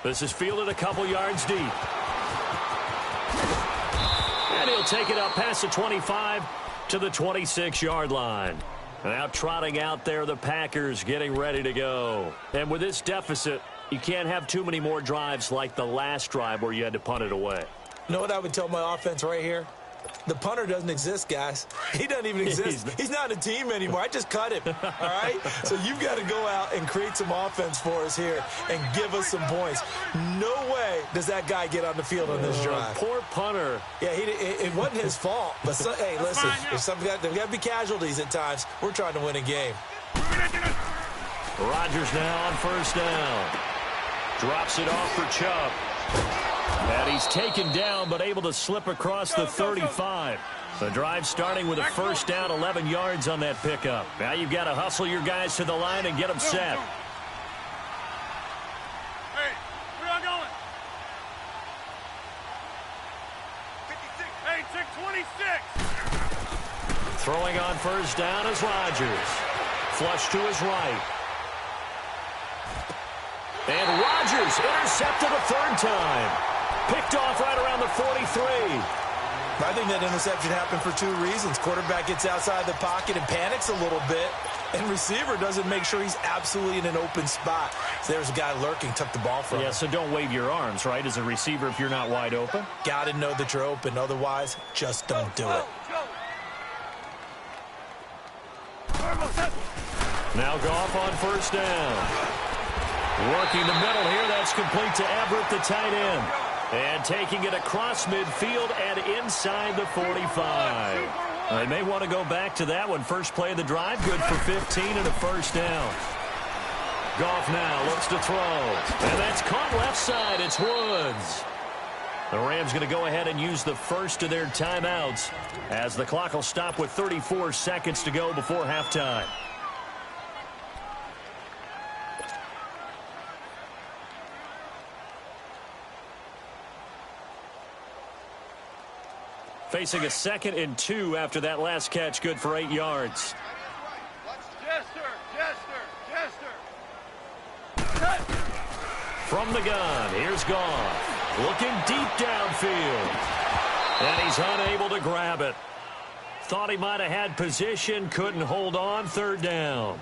This is fielded a couple yards deep. And he'll take it up past the 25 to the 26-yard line. Now trotting out there, the Packers getting ready to go. And with this deficit, you can't have too many more drives like the last drive where you had to punt it away. You know what I would tell my offense right here? The punter doesn't exist, guys. He doesn't even exist. He's not a team anymore. I just cut him, all right? So you've got to go out and create some offense for us here and give us some points. No way does that guy get on the field on this drive. Poor punter. Yeah, it wasn't his fault. But, hey, listen, there's got to be casualties at times. We're trying to win a game. Rodgers now on 1st down. Drops it off for Chubb. And he's taken down, but able to slip across the 35. The drive starting with a 1st down, 11 yards on that pickup. Now you've got to hustle your guys to the line and get them set. Hey, where y'all going? 56. Hey, 26. Throwing on 1st down is Rodgers. Flush to his right. And Rodgers intercepted a 3rd time. Picked off right around the 43. I think that interception happened for 2 reasons. Quarterback gets outside the pocket and panics a little bit, and receiver doesn't make sure he's absolutely in an open spot. So there's a guy lurking, took the ball from him. Yeah, so don't wave your arms, right, as a receiver if you're not wide open. Got to know that you're open. Otherwise, just don't do it. Now Goff on 1st down. Working the middle here. That's complete to Everett, the tight end. And taking it across midfield and inside the 45. They may want to go back to that one. First play of the drive, good for 15 and a first down. Goff now looks to throw. And that's caught left side. It's Woods. The Rams going to go ahead and use the first of their timeouts as the clock will stop with 34 seconds to go before halftime. Facing a 2nd and 2 after that last catch, good for 8 yards. From the gun, here's Goff. Looking deep downfield. And he's unable to grab it. Thought he might have had position, couldn't hold on, 3rd down.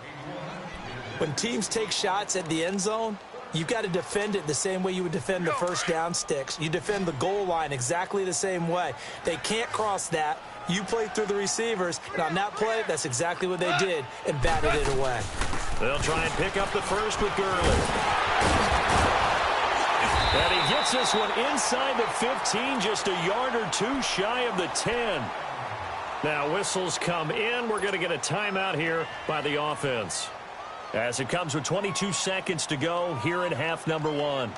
When teams take shots at the end zone, you've got to defend it the same way you would defend the first down sticks. You defend the goal line exactly the same way. They can't cross that. You play through the receivers, and on that play, that's exactly what they did and batted it away. They'll try and pick up the first with Gurley. And he gets this one inside the 15, just a yard or two shy of the 10. Now whistles come in. We're going to get a timeout here by the offense, as it comes with 22 seconds to go here in half number 1.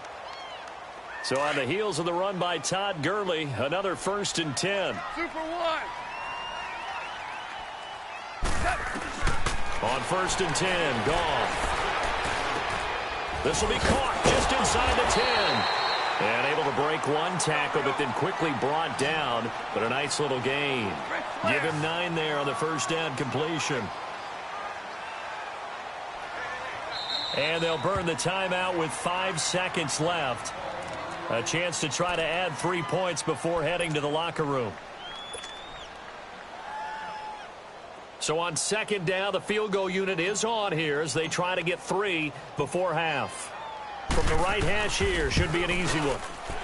So on the heels of the run by Todd Gurley, another 1st and 10. Super 1. On 1st and 10, Goff. This will be caught just inside the 10. And able to break one tackle, but then quickly brought down. But a nice little gain. Give him 9 there on the first down completion. And they'll burn the timeout with 5 seconds left. A chance to try to add 3 points before heading to the locker room. So on 2nd down, the field goal unit is on here as they try to get 3 before half. From the right hash here, should be an easy one.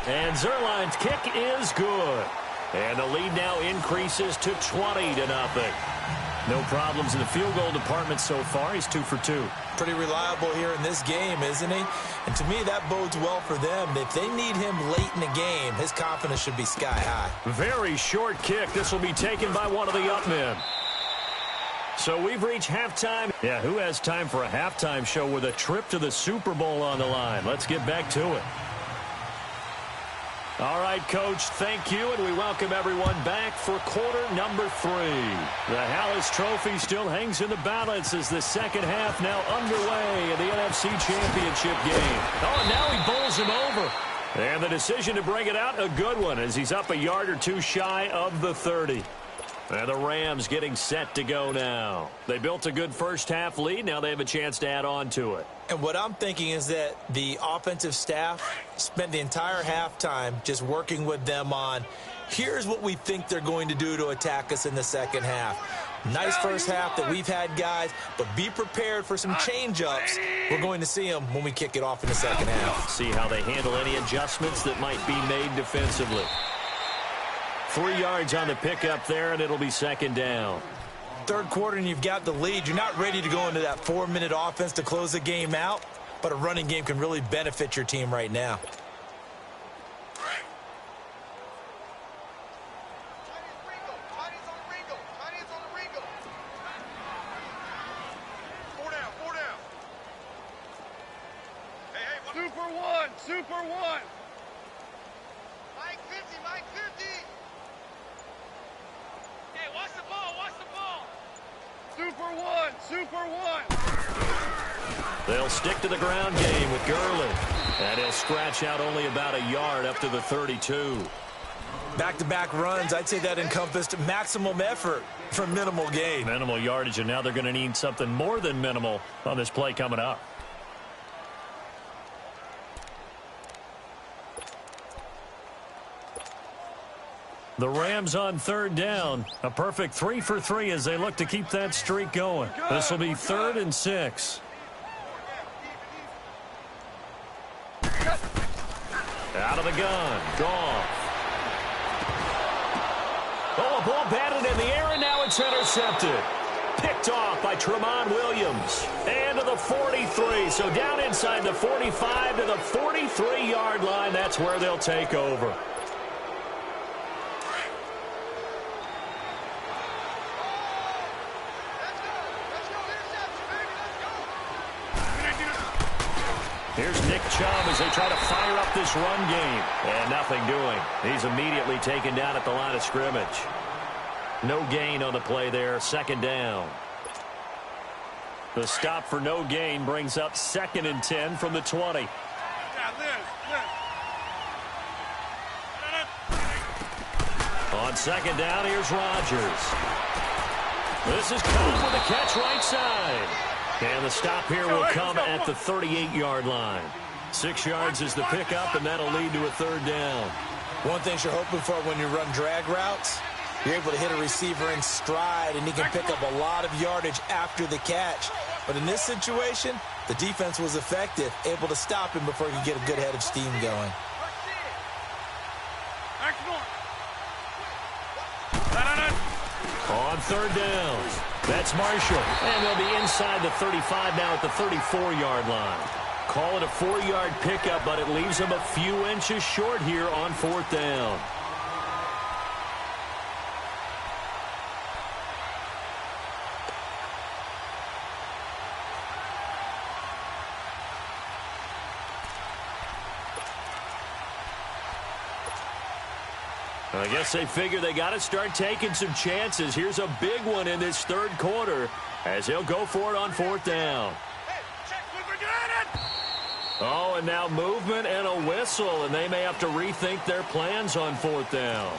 And Zerline's kick is good. And the lead now increases to 20-0. No problems in the field goal department so far. He's 2 for 2. Pretty reliable here in this game, isn't he? And to me, that bodes well for them. If they need him late in the game, his confidence should be sky high. Very short kick. This will be taken by one of the up men. So we've reached halftime. Yeah, who has time for a halftime show with a trip to the Super Bowl on the line? Let's get back to it. All right, Coach, thank you, and we welcome everyone back for quarter number 3. The Hallis Trophy still hangs in the balance as the second half now underway in the NFC Championship game. Oh, and now he bowls him over. And the decision to bring it out, a good one, as he's up a yard or two shy of the 30. And the Rams getting set to go now. They built a good first half lead. Now they have a chance to add on to it. And what I'm thinking is that the offensive staff spent the entire halftime just working with them on, here's what we think they're going to do to attack us in the second half. Nice first half that we've had, guys, but be prepared for some change-ups. We're going to see them when we kick it off in the second half. See how they handle any adjustments that might be made defensively. 3 yards on the pickup there, and it'll be 2nd down. Third quarter, and you've got the lead. You're not ready to go into that 4-minute offense to close the game out, but a running game can really benefit your team right now. Super 1, Super 1. Mike 50, Mike 50. Hey, watch the ball, watch the ball. Super 1, Super 1. They'll stick to the ground game with Gurley. And he'll scratch out only about a yard up to the 32. Back-to-back runs, I'd say that encompassed maximum effort for minimal gain. Minimal yardage, and now they're going to need something more than minimal on this play coming up. The Rams on 3rd down. A perfect 3 for 3 as they look to keep that streak going. This will be 3rd and 6. Out of the gun. Goff. Oh, a ball batted in the air, and now it's intercepted. Picked off by Tramon Williams. And to the 43. So down inside the 45 to the 43-yard line. That's where they'll take over. Here's Nick Chubb as they try to fire up this run game. And nothing doing. He's immediately taken down at the line of scrimmage. No gain on the play there. Second down. The stop for no gain brings up 2nd and 10 from the 20. On second down, here's Rodgers. This is Cobb with a catch right side. And the stop here will come at the 38-yard line. 6 yards is the pickup, and that'll lead to a 3rd down. One thing you're hoping for when you run drag routes, you're able to hit a receiver in stride, and he can pick up a lot of yardage after the catch. But in this situation, the defense was effective, able to stop him before he could get a good head of steam going. On 3rd down, that's Marshall. And they'll be inside the 35 now at the 34-yard line. Call it a 4-yard pickup, but it leaves them a few inches short here on 4th down. I guess they figure they got to start taking some chances. Here's a big one in this 3rd quarter as he'll go for it on 4th down. Oh, and now movement and a whistle, and they may have to rethink their plans on 4th down.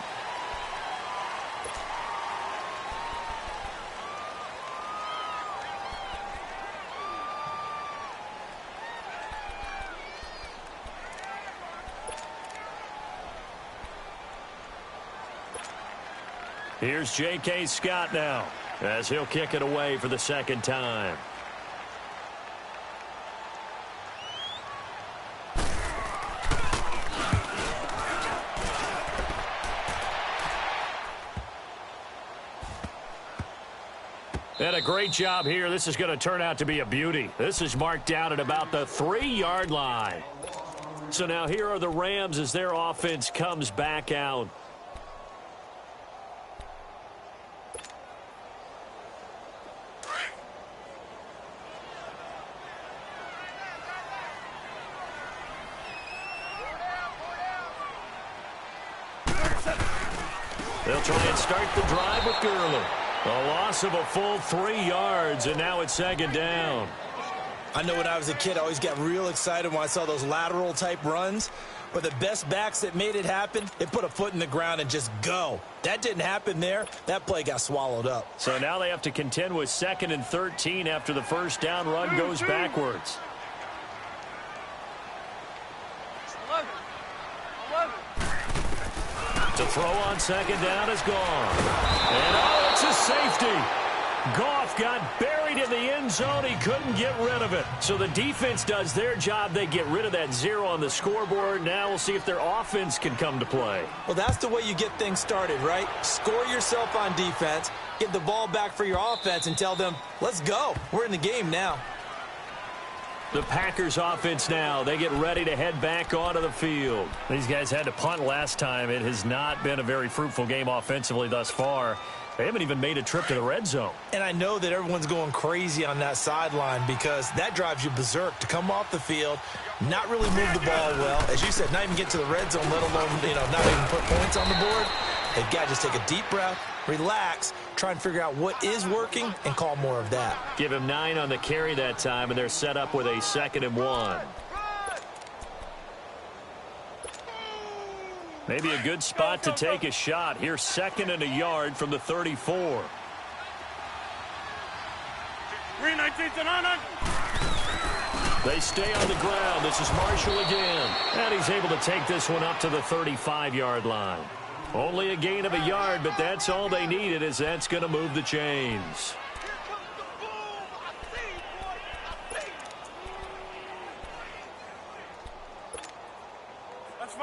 Here's J.K. Scott now as he'll kick it away for the 2nd time. And a great job here. This is going to turn out to be a beauty. This is marked down at about the 3-yard line. So now here are the Rams as their offense comes back out. They'll try and start the drive with Gurley. A loss of a full 3 yards, and now it's 2nd down. I know when I was a kid, I always got real excited when I saw those lateral-type runs. But the best backs that made it happen, they put a foot in the ground and just go. That didn't happen there. That play got swallowed up. So now they have to contend with 2nd and 13 after the 1st down run goes backwards. To throw on 2nd down is gone. And oh, it's a safety. Goff got buried in the end zone. He couldn't get rid of it. So the defense does their job. They get rid of that 0 on the scoreboard. Now we'll see if their offense can come to play. Well, that's the way you get things started, right? Score yourself on defense, get the ball back for your offense, and tell them, let's go. We're in the game now. The Packers offense now, they get ready to head back onto the field. These guys had to punt last time. It has not been a very fruitful game offensively thus far. They haven't even made a trip to the red zone. And I know that everyone's going crazy on that sideline because that drives you berserk to come off the field, not really move the ball well. As you said, not even get to the red zone, let alone, not even put points on the board. They've got to just take a deep breath, relax, try and figure out what is working, and call more of that. Give him 9 on the carry that time, and they're set up with a 2nd and 1. Maybe a good spot to take a shot. Here's 2nd and a yard from the 34. 3-19 They stay on the ground. This is Marshall again. And he's able to take this one up to the 35-yard line. Only a gain of a yard, but that's all they needed, as that's going to move the chains.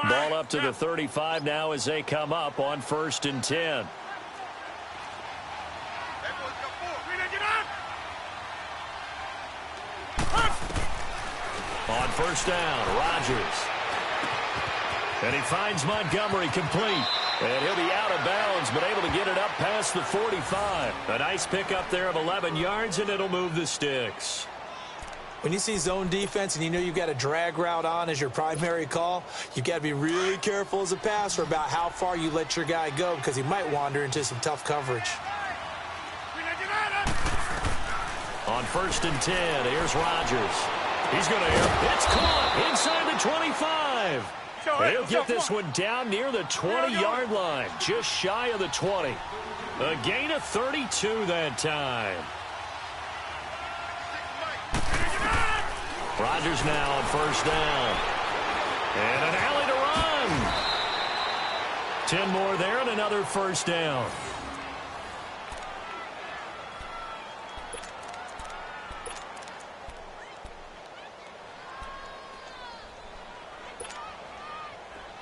Ball up to the 35 now as they come up on 1st and 10. On 1st down, Rodgers. And he finds Montgomery complete. And he'll be out of bounds, but able to get it up past the 45. A nice pickup there of 11 yards, and it'll move the sticks. When you see zone defense and you know you've got a drag route on as your primary call, you've got to be really careful as a passer about how far you let your guy go because he might wander into some tough coverage. On 1st and 10, here's Rodgers. He's going to air. It's caught inside the 25. He'll get this one down near the 20-yard line, just shy of the 20. A gain of 32 that time. Rodgers now on 1st down. And an alley to run. 10 more there and another 1st down.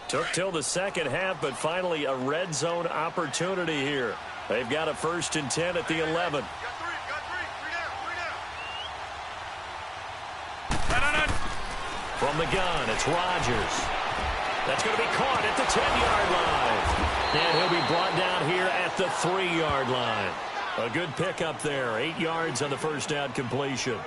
Took till the second half, but finally a red zone opportunity here. They've got a 1st and 10 at the 11. From the gun, it's Rodgers. That's going to be caught at the 10-yard line. And he'll be brought down here at the 3-yard line. A good pickup there. 8 yards on the 1st down completion.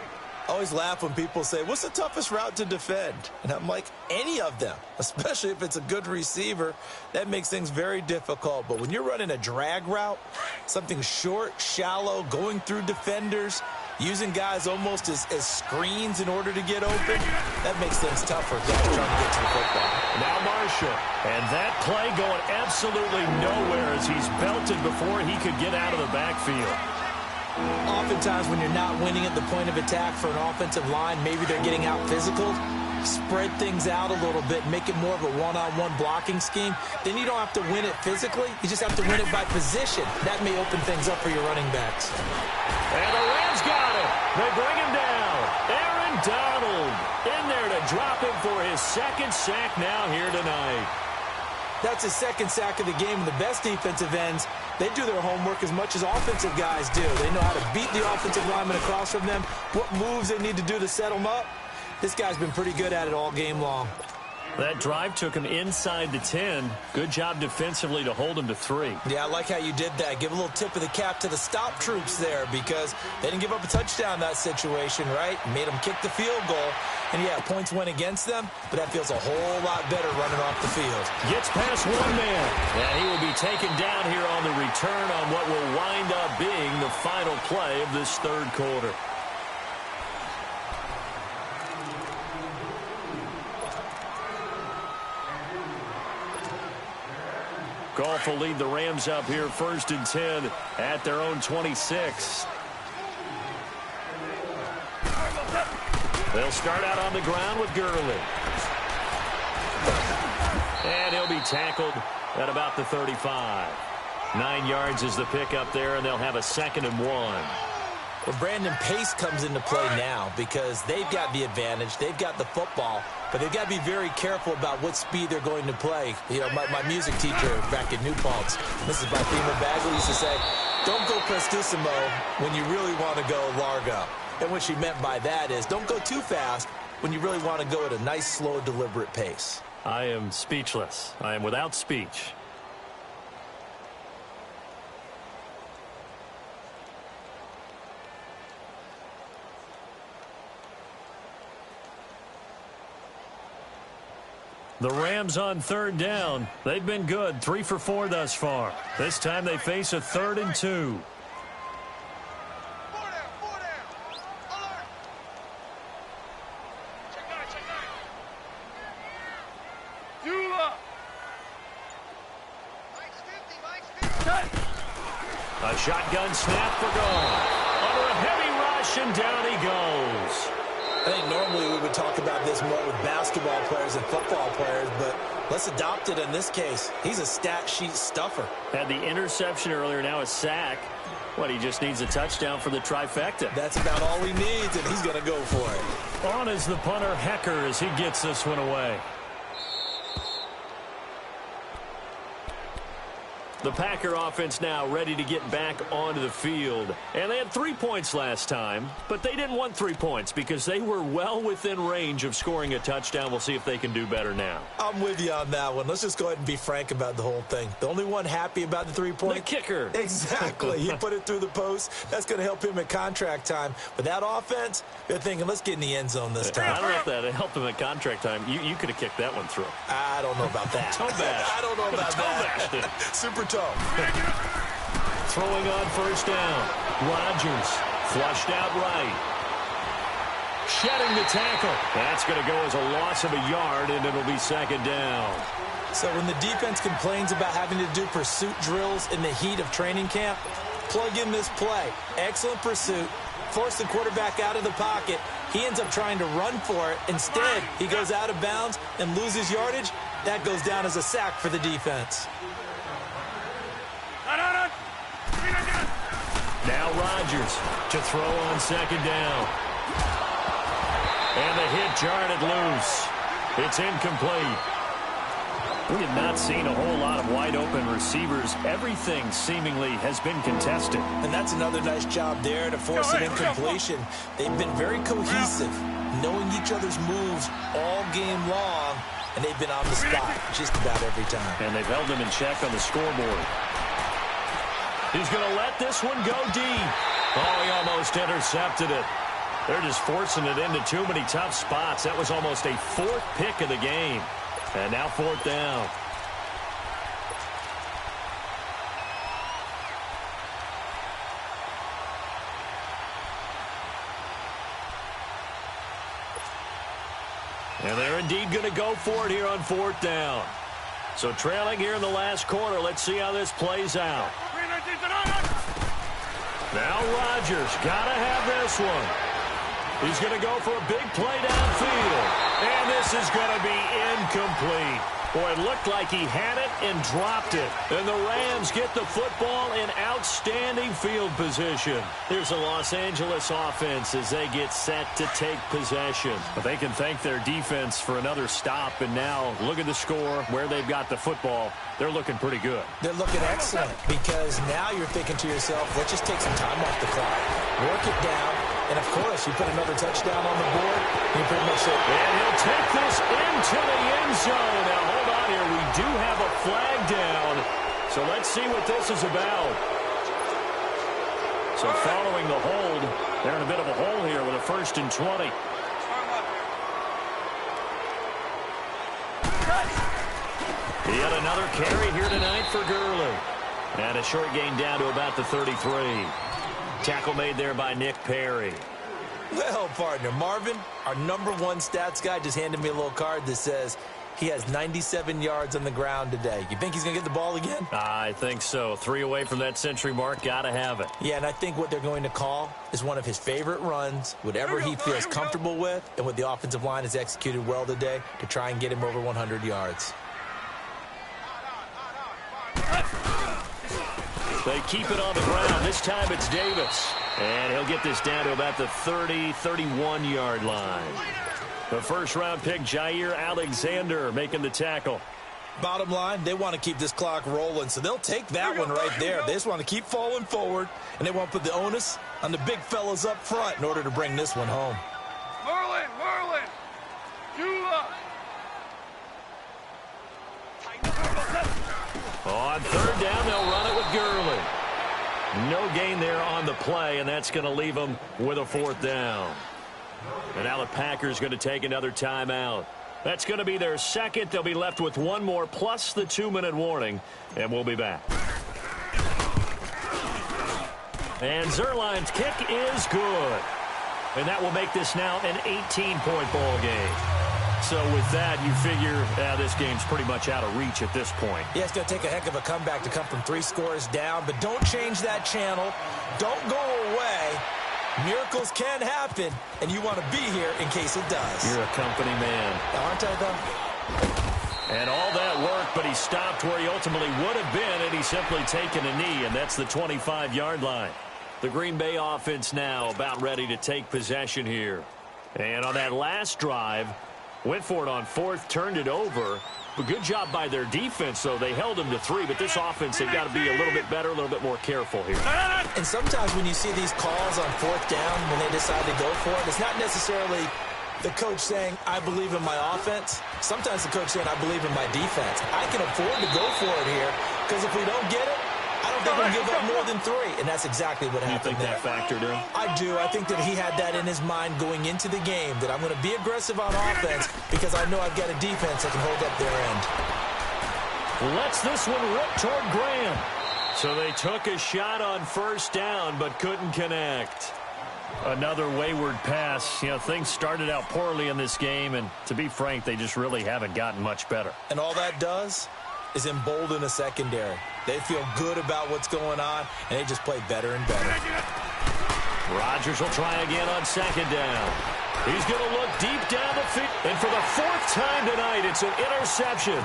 I always laugh when people say, what's the toughest route to defend? And I'm like, any of them, especially if it's a good receiver. That makes things very difficult. But when you're running a drag route, something short, shallow, going through defenders, using guys almost as screens in order to get open, that makes things tougher guys trying to get to the football. Now Marshall. And that play going absolutely nowhere as he's belted before he could get out of the backfield. Oftentimes when you're not winning at the point of attack for an offensive line, maybe they're getting out physical, spread things out a little bit, make it more of a one-on-one blocking scheme. Then you don't have to win it physically. You just have to win it by position. That may open things up for your running backs. And the Rams got it. They bring him down. Aaron Donald in there to drop him for his 2nd sack now here tonight. That's his 2nd sack of the game. And the best defensive ends, they do their homework as much as offensive guys do. They know how to beat the offensive lineman across from them, what moves they need to do to set them up. This guy's been pretty good at it all game long. That drive took him inside the 10. Good job defensively to hold him to 3. Yeah, I like how you did that. Give a little tip of the cap to the stop troops there because they didn't give up a touchdown in that situation, right? Made them kick the field goal. And, yeah, points went against them, but that feels a whole lot better running off the field. Gets past one man. And he will be taken down here on the return on what will wind up being the final play of this 3rd quarter. Goff will lead the Rams up here 1st and 10 at their own 26. They'll start out on the ground with Gurley. And he'll be tackled at about the 35. 9 yards is the pickup there, and they'll have a 2nd and 1. Well, Brandon, pace comes into play now because they've got the advantage. They've got the football, but they've got to be very careful about what speed they're going to play. You know, my music teacher back in New Paltz, Mrs. Barthema Bagley, used to say, don't go prestissimo when you really want to go largo. And what she meant by that is don't go too fast when you really want to go at a nice, slow, deliberate pace. I am speechless. I am without speech. The Rams on 3rd down. They've been good. 3 for 4 thus far. This time they face a 3rd and 2. A shotgun snap for Goff. Under a heavy rush, and down he goes. I think normally we would talk about this more with basketball players and football players, but let's adopt it in this case. He's a stat sheet stuffer. Had the interception earlier, now a sack. What, he just needs a touchdown for the trifecta. That's about all he needs, and he's going to go for it. On is the punter, Hecker, as he gets this one away. The Packer offense now ready to get back onto the field. And they had 3 points last time, but they didn't want 3 points because they were well within range of scoring a touchdown. We'll see if they can do better now. I'm with you on that one. Let's just go ahead and be frank about the whole thing. The only one happy about the 3-point? The kicker. Exactly. He put it through the post. That's going to help him at contract time. But that offense, they're thinking, let's get in the end zone this time. I don't know if that helped him at contract time. You could have kicked that one through. I don't know about that. Toe bash. I don't know about that. Super toe. Throwing on first down. Rodgers flushed out right. Shedding the tackle. That's going to go as a loss of a yard, and it'll be 2nd down. So when the defense complains about having to do pursuit drills in the heat of training camp, plug in this play. Excellent pursuit. Force the quarterback out of the pocket. He ends up trying to run for it. Instead, he goes out of bounds and loses yardage. That goes down as a sack for the defense. Now Rodgers to throw on 2nd down. And the hit jarred it loose. It's incomplete. We have not seen a whole lot of wide-open receivers. Everything seemingly has been contested. And that's another nice job there to force an incompletion. They've been very cohesive, knowing each other's moves all game long, and they've been on the spot just about every time. And they've held them in check on the scoreboard. He's going to let this one go deep. Oh, he almost intercepted it. They're just forcing it into too many tough spots. That was almost a 4th pick of the game. And now 4th down. And they're indeed going to go for it here on 4th down. So trailing here in the last quarter. Let's see how this plays out. Now Rodgers got to have this one. He's going to go for a big play downfield. And this is going to be incomplete. Boy, it looked like he had it and dropped it. And the Rams get the football in outstanding field position. There's a Los Angeles offense as they get set to take possession. But they can thank their defense for another stop. And now look at the score, where they've got the football. They're looking pretty good. They're looking excellent because now you're thinking to yourself, let's just take some time off the clock. Work it down. And, of course, you put another touchdown on the board, you pretty much say, and he'll take this into the end zone. Now, hold on here. We do have a flag down. So let's see what this is about. So following the hold, they're in a bit of a hole here with a 1st and 20. Yet another carry here tonight for Gurley. And a short gain down to about the 33. Tackle made there by Nick Perry. Well, partner, Marvin, our #1 stats guy, just handed me a little card that says he has 97 yards on the ground today. You think he's going to get the ball again? I think so. 3 away from that century mark. Got to have it. Yeah, and I think what they're going to call is one of his favorite runs, whatever he feels comfortable with, and what the offensive line has executed well today to try and get him over 100 yards. They keep it on the ground. This time it's Davis. And he'll get this down to about the 30, 31-yard line. The first-round pick, Jair Alexander, making the tackle. Bottom line, they want to keep this clock rolling, so they'll take that one right there. They just want to keep falling forward, and they want to put the onus on the big fellas up front in order to bring this one home. Merlin, you up. On 3rd down, they'll run it with Gurley. No gain there on the play, and that's going to leave them with a 4th down. And now the Packers going to take another timeout. That's going to be their 2nd. They'll be left with 1 more plus the 2-minute warning, and we'll be back. And Zerline's kick is good. And that will make this now an 18-point ball game. So with that, you figure this game's pretty much out of reach at this point. Yeah, it's going to take a heck of a comeback to come from 3 scores down, but don't change that channel. Don't go away. Miracles can happen, and you want to be here in case it does. You're a company man. Aren't I, though? And all that work, but he stopped where he ultimately would have been, and he's simply taken a knee, and that's the 25-yard line. The Green Bay offense now about ready to take possession here. And on that last drive, went for it on 4th, turned it over, Good job by their defense, though. They held them to 3, but this offense, they've got to be a little bit better, a little bit more careful here. And sometimes when you see these calls on 4th down, when they decide to go for it, it's not necessarily the coach saying, I believe in my offense. Sometimes the coach saying, I believe in my defense. I can afford to go for it here, because if we don't get it, I don't think we'll give up more than 3, and that's exactly what happened there. You think that factored in? I do. I think that he had that in his mind going into the game, that I'm going to be aggressive on offense because I know I've got a defense that can hold up their end. Lets this one rip toward Graham. So they took a shot on 1st down but couldn't connect. Another wayward pass. You know, things started out poorly in this game, and to be frank, they just really haven't gotten much better. And all that does is embolden a secondary. They feel good about what's going on, and they just play better and better. Rodgers will try again on 2nd down. He's going to look deep down the field. And for the 4th time tonight, it's an interception.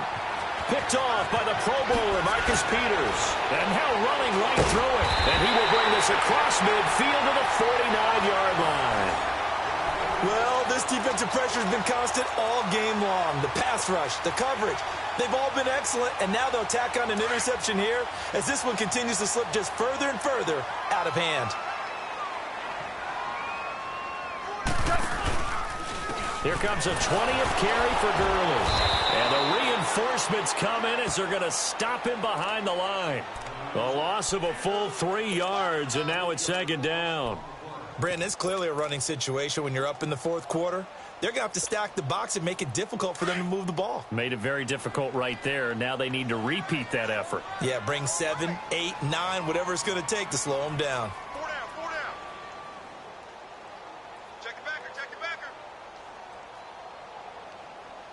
Picked off by the Pro Bowler, Marcus Peters. And now running right through it. And he will bring this across midfield to the 49-yard line. Well, this defensive pressure has been constant all game long. The pass rush, the coverage, they've all been excellent, and now they'll tack on an interception here as this one continues to slip just further and further out of hand. Here comes a 20th carry for Gurley. And the reinforcements come in as they're going to stop him behind the line. A loss of a full 3 yards, and now it's 2nd down. Brandon, it's clearly a running situation when you're up in the 4th quarter. They're going to have to stack the box and make it difficult for them to move the ball. Made it very difficult right there. Now they need to repeat that effort. Yeah, bring 7, 8, 9, whatever it's going to take to slow them down. 4 down, 4 down. Check your backer, check your backer.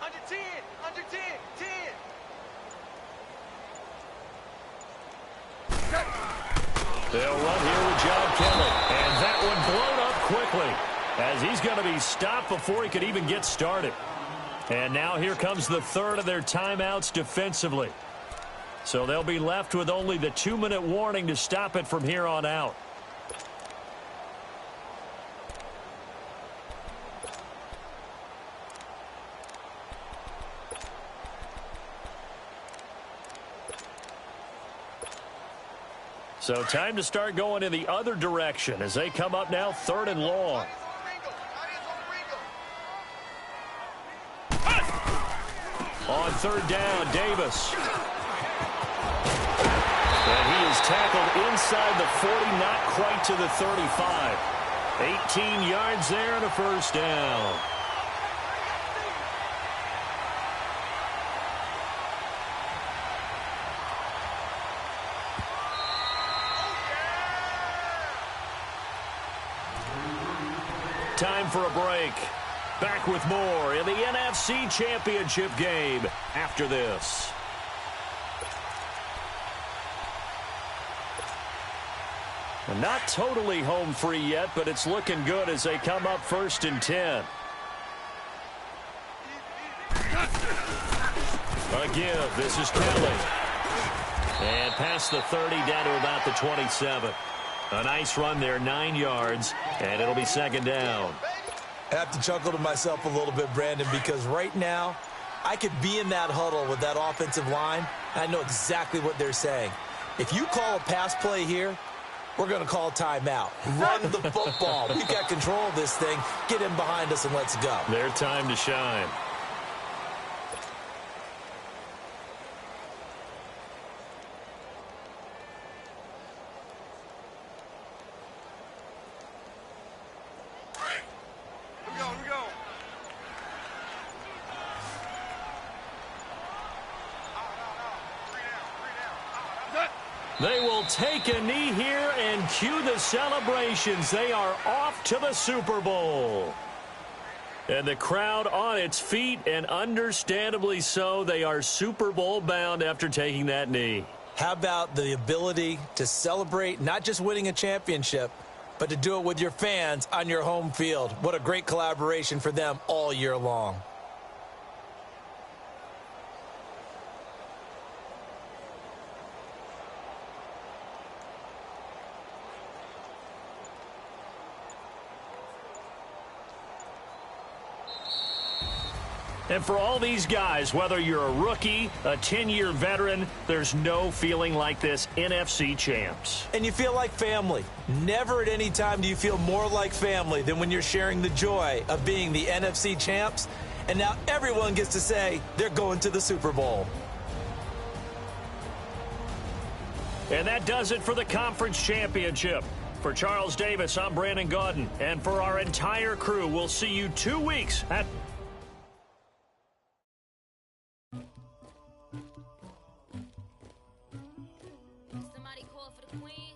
Under 10, under 10, 10. They'll run here with John Kelly. And that one blown up quickly as he's going to be stopped before he could even get started. And now here comes the 3rd of their timeouts defensively. So they'll be left with only the 2-minute warning to stop it from here on out. So time to start going in the other direction as they come up now 3rd and long. On 3rd down, Davis. And he is tackled inside the 40, not quite to the 35. 18 yards there and a 1st down. Time for a break. Back with more in the NFC Championship game after this. Not totally home free yet, but it's looking good as they come up 1st and 10. A give. This is Kelly. And past the 30 down to about the 27. A nice run there, 9 yards, and it'll be 2nd down. I have to chuckle to myself a little bit, Brandon, because right now I could be in that huddle with that offensive line, and I know exactly what they're saying. If you call a pass play here, we're going to call timeout. Run the football. We've got control of this thing. Get him behind us and let's go. Their time to shine. They will take a knee here and cue the celebrations. They are off to the Super Bowl. And the crowd on its feet, and understandably so. They are Super Bowl bound after taking that knee. How about the ability to celebrate not just winning a championship, but to do it with your fans on your home field? What a great collaboration for them all year long. And for all these guys, whether you're a rookie, a 10-year veteran, there's no feeling like this NFC champs. And you feel like family. Never at any time do you feel more like family than when you're sharing the joy of being the NFC champs. And now everyone gets to say they're going to the Super Bowl. And that does it for the conference championship. For Charles Davis, I'm Brandon Gaudin. And for our entire crew, we'll see you 2 weeks at... Somebody call for the queen.